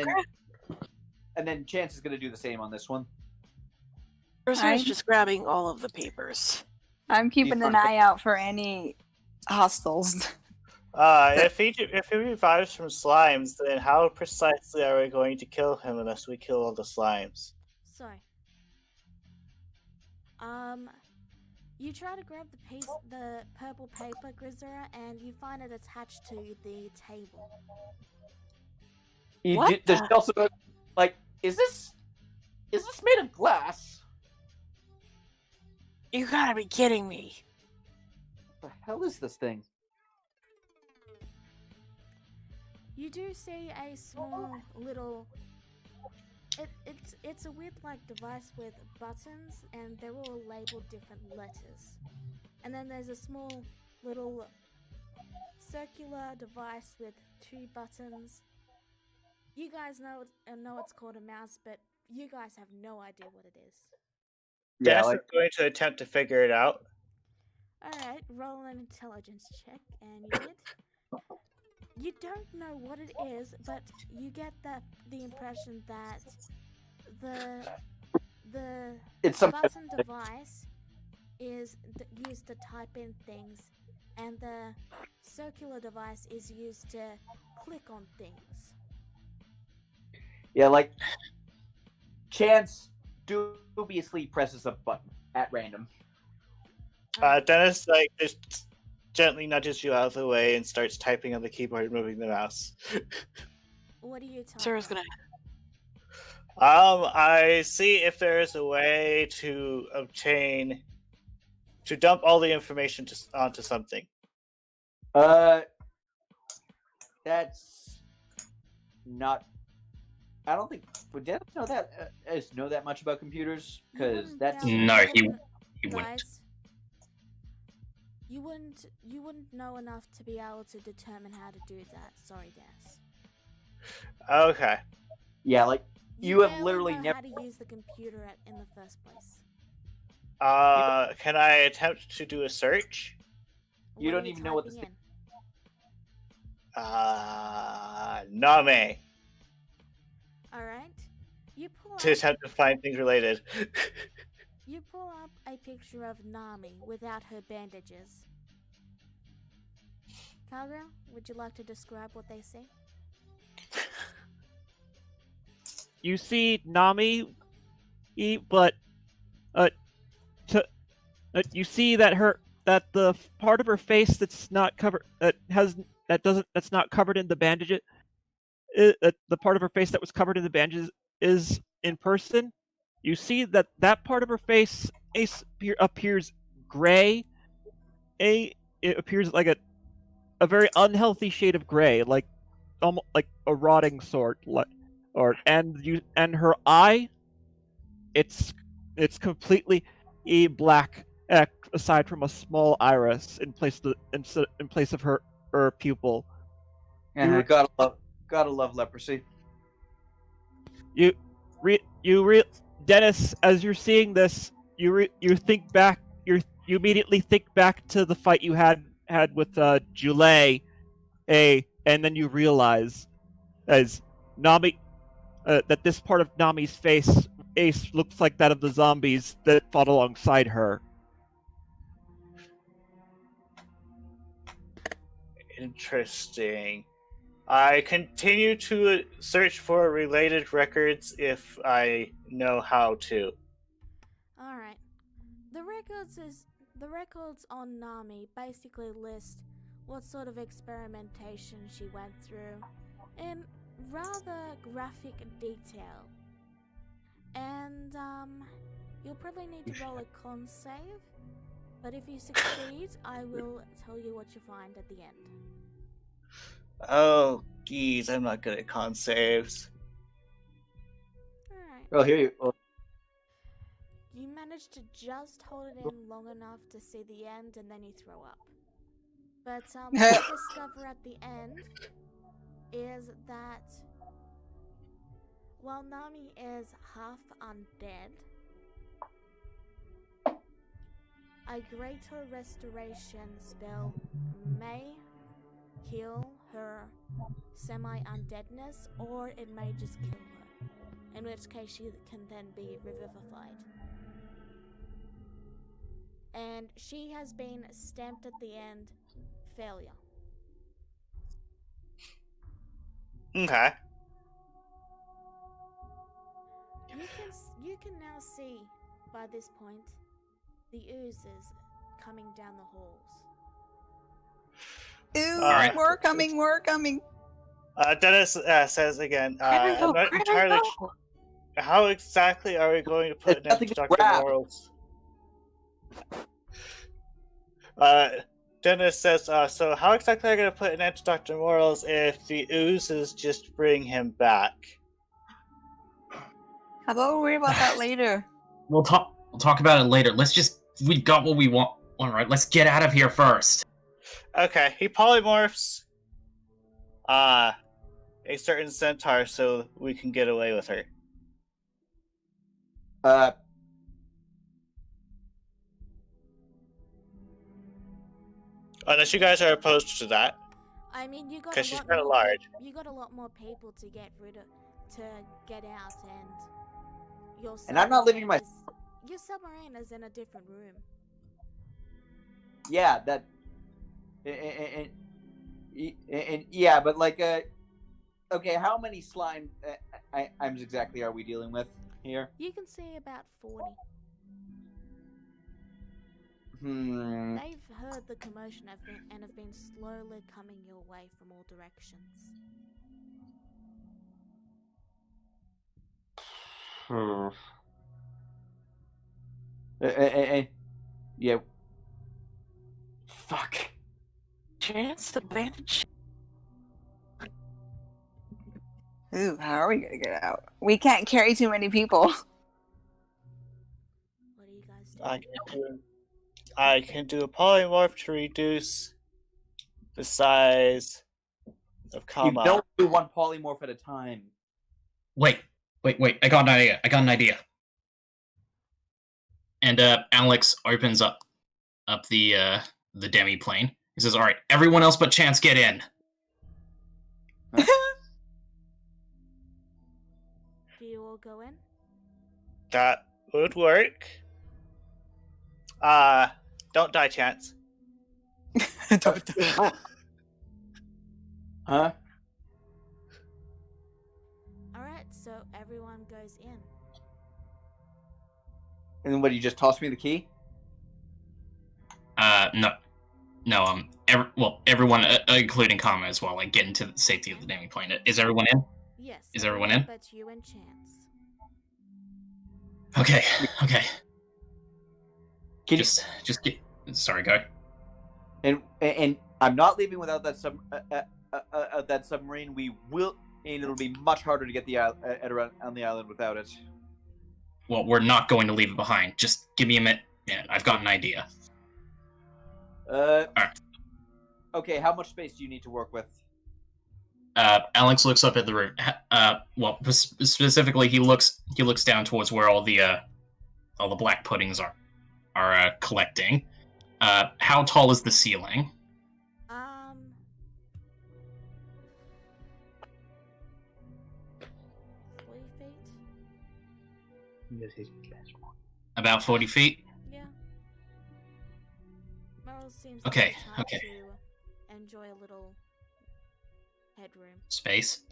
then Chance is going to do the same on this one. Grisura's just grabbing all of the papers. I'm keeping an eye out for any hostiles. If he revives from slimes, then how precisely are we going to kill him unless we kill all the slimes? So, you try to grab the purple paper, Grisura, and you find it attached to the table. There's also like, is this made of glass? You gotta be kidding me. What the hell is this thing? You do see a small little. It's a weird device with buttons, and they're all labeled different letters. And then there's a small little circular device with 2 buttons. You guys know it's called a mouse, but you guys have no idea what it is. Yeah, Dennis is going to attempt to figure it out. Alright, roll an intelligence check, and you did. You don't know what it is, but you get the impression that the It's some button device is used to type in things, and the circular device is used to click on things. Yeah, like Chance dubiously presses a button at random. Dennis just gently nudges you out of the way and starts typing on the keyboard, moving the mouse. What are you typing? Sarah's gonna. I see if there is a way to dump all the information onto something. That's not. I don't think. Would Dennis know that much about computers? Because that's No, he wouldn't. You wouldn't know enough to be able to determine how to do that. Sorry, Dennis. Okay. Yeah, like you have barely literally know never. how to use the computer in the first place. Can I attempt to do a search? You don't even know what this. Name. All right. You pull To attempt to find things related. You pull up a picture of Nami without her bandages. Cowgirl, would you like to describe what they see? You see Nami, but you see that the part of her face that's not covered that's not covered in the bandages. The part of her face that was covered in the bandages is in person. You see that part of her face appears gray. It appears like a very unhealthy shade of gray, like almost like a rotting sort. And her eye, it's completely black, aside from a small iris in place of her pupil. Yeah, gotta love leprosy. Dennis, as you're seeing this, you immediately think back to the fight you had with Jule, and then you realize as Nami that this part of Nami's face looks like that of the zombies that fought alongside her. Interesting. I continue to search for related records if I know how to. All right. The records on Nami basically list what sort of experimentation she went through in rather graphic detail. And you'll probably need to roll a con save, but if you succeed, I will tell you what you find at the end. Oh, geez, I'm not good at con saves. Alright. Well, here you. You manage to just hold it in long enough to see the end, and then you throw up. But what you discover at the end is that while Nami is half undead, a greater restoration spell may heal her semi-undeadness, or it may just kill her, in which case she can then be revivified. And she has been stamped at the end, failure. Okay. You can now see, by this point, the oozes coming down the halls. Ooh, more coming. Dennis says again, I'm not entirely sure. How exactly are we going to put an end to Dr. Morals? Dennis says, so how exactly are we going to put an end to Dr. Morals if the oozes just bring him back? How about we worry about that later? We'll talk about it later. We got what we want. Alright, let's get out of here first. Okay, he polymorphs a certain centaur so we can get away with her. Unless you guys are opposed to that. I mean, you got Because a she's lot kind of more. large. You got a lot more people to get rid of, to get out, and your. And I'm not living in my. Your submarine is in a different room. Yeah, that. And yeah, but like, okay, how many slime items exactly are we dealing with here? You can see about 40. They've heard the commotion and have been slowly coming your way from all directions. Yeah. Fuck. Chance advantage. Ooh, how are we gonna get out? We can't carry too many people. What do you guys do? I can do a polymorph to reduce the size of comma. You don't do one polymorph at a time. Wait. I got an idea. And Alex opens up the demi-plane. He says, all right, everyone else but Chance, get in. Do you all go in? That would work. Don't die, Chance. Don't die. Huh? Alright, so everyone goes in. And then what, you just toss me the key? No, everyone, including Kama as well, like, get into the safety of the demi-plane. Is everyone in? Yes. Is everyone in? But you and Chance. Okay. Can just get. Sorry, go. And I'm not leaving without that that submarine. We will, and it'll be much harder to get the on the island without it. Well, we're not going to leave it behind. Just give me a minute. Yeah, I've got an idea. All right. Okay, how much space do you need to work with? Alex looks up at the room. Specifically, he looks down towards where all the black puddings are collecting. How tall is the ceiling? 40 feet. About 40 feet. Yeah. Merrill seems Okay. to enjoy a little headroom. Space.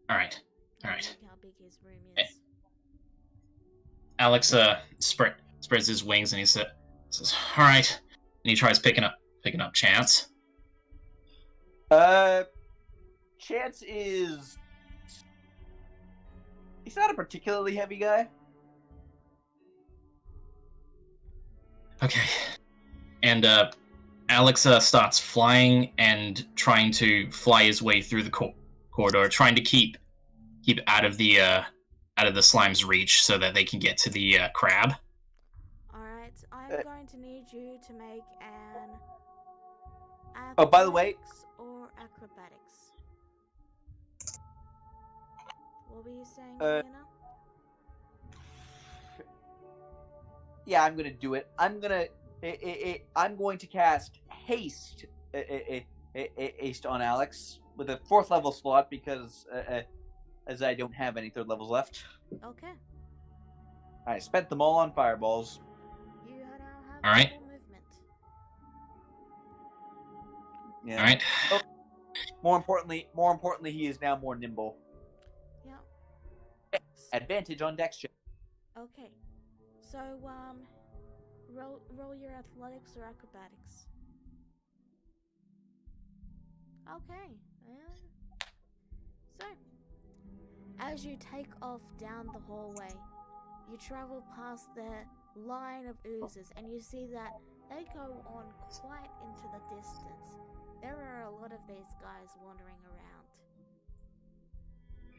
All right. Look how big his room Okay. is. Alex spreads his wings and he says, "All right," and he tries picking up Chance. Chance is. He's not a particularly heavy guy. Okay. And Alex starts flying and trying to fly his way through the corridor, trying to keep out of the slime's reach so that they can get to the crab. Alright, I'm going to need you to make an Oh, by the way, athletics or acrobatics. What were you saying, Hannah? Yeah, I'm gonna do it. I'm going to cast haste on Alex with a 4th level slot because as I don't have any 3rd levels left. Okay. I spent them all on fireballs. You now have All right. full movement. Yeah. All right. Oh, more importantly, he is now more nimble. Yeah. Advantage on dex check. Okay. So, roll your athletics or acrobatics. Okay. So, as you take off down the hallway, you travel past the line of oozes, and you see that they go on quite into the distance. There are a lot of these guys wandering around.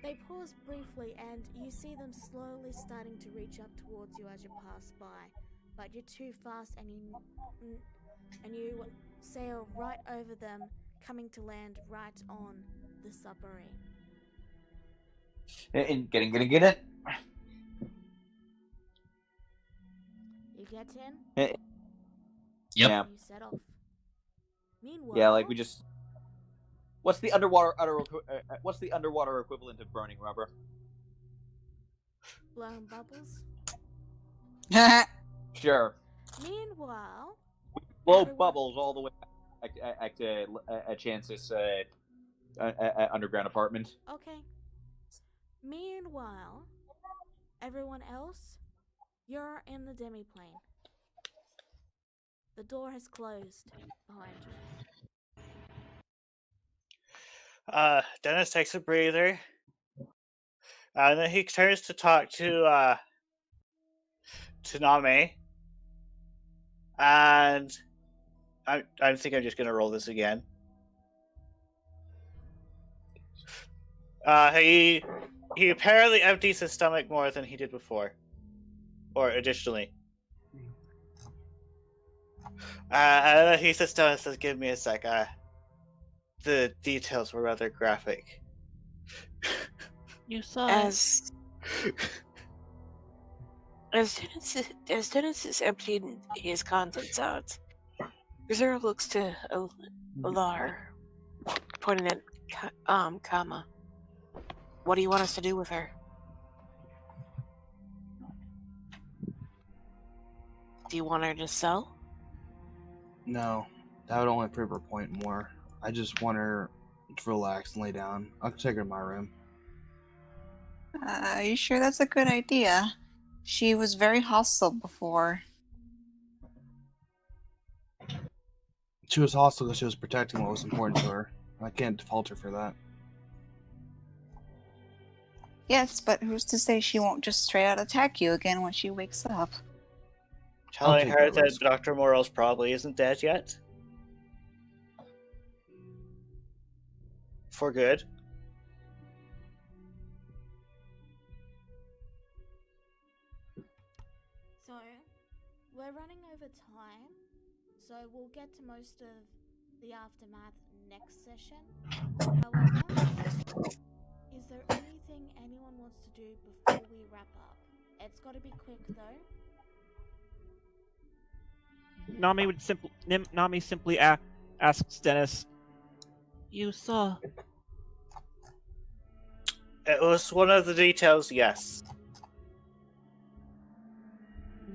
They pause briefly, and you see them slowly starting to reach up towards you as you pass by, but you're too fast, and you sail right over them, coming to land right on the submarine. And get it. get in? Yep. Yep. You set off. Meanwhile, Yeah, like we just. What's the underwater equivalent of burning rubber? blowing bubbles. Sure. Meanwhile, Blow everyone- bubbles all the way back to Chance's underground apartment. Okay. Meanwhile, everyone else, you're in the demiplane. The door has closed behind you. Dennis takes a breather. And then he turns to talk to Name. And I think I'm just gonna roll this again. He apparently empties his stomach more than he did before. Or additionally. And then he sits down and says, "Give me a sec. The details were rather graphic." You saw As Dennis is emptying his contents out, Gazera looks to Alar, pointing at Kama. What do you want us to do with her? Do you want her to sell? No, that would only prove her point more. I just want her to relax and lay down. I'll take her to my room. Are you sure that's a good idea? She was very hostile before. She was hostile because she was protecting what was important to her. I can't fault her for that. Yes, but who's to say she won't just straight out attack you again when she wakes up? Telling take her that that risk. Dr. Morales probably isn't dead yet. For good. So, we're running over time, so we'll get to most of the aftermath next session. However, is there anything anyone wants to do before we wrap up? It's got to be quick though. Nami simply asks Dennis, "You saw?" It was one of the details, yes.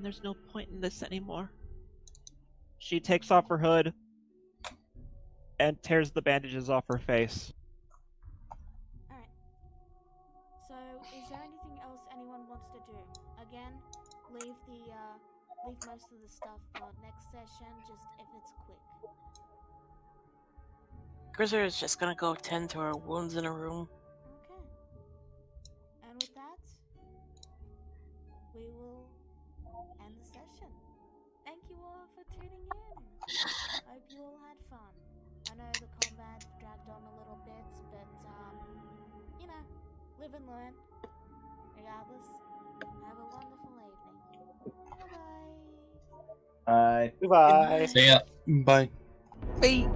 There's no point in this anymore. She takes off her hood and tears the bandages off her face. Alright. So, is there anything else anyone wants to do? Again, leave most of the stuff for next session, just if it's quick. Grisser is just gonna go tend to her wounds in a room. Okay. And with that, we will end the session. Thank you all for tuning in. Hope you all had fun. I know the combat dragged on a little bit, but you know, live and learn. Regardless, have a wonderful evening. Bye-bye. Bye. Goodbye. See ya. Bye. Wait.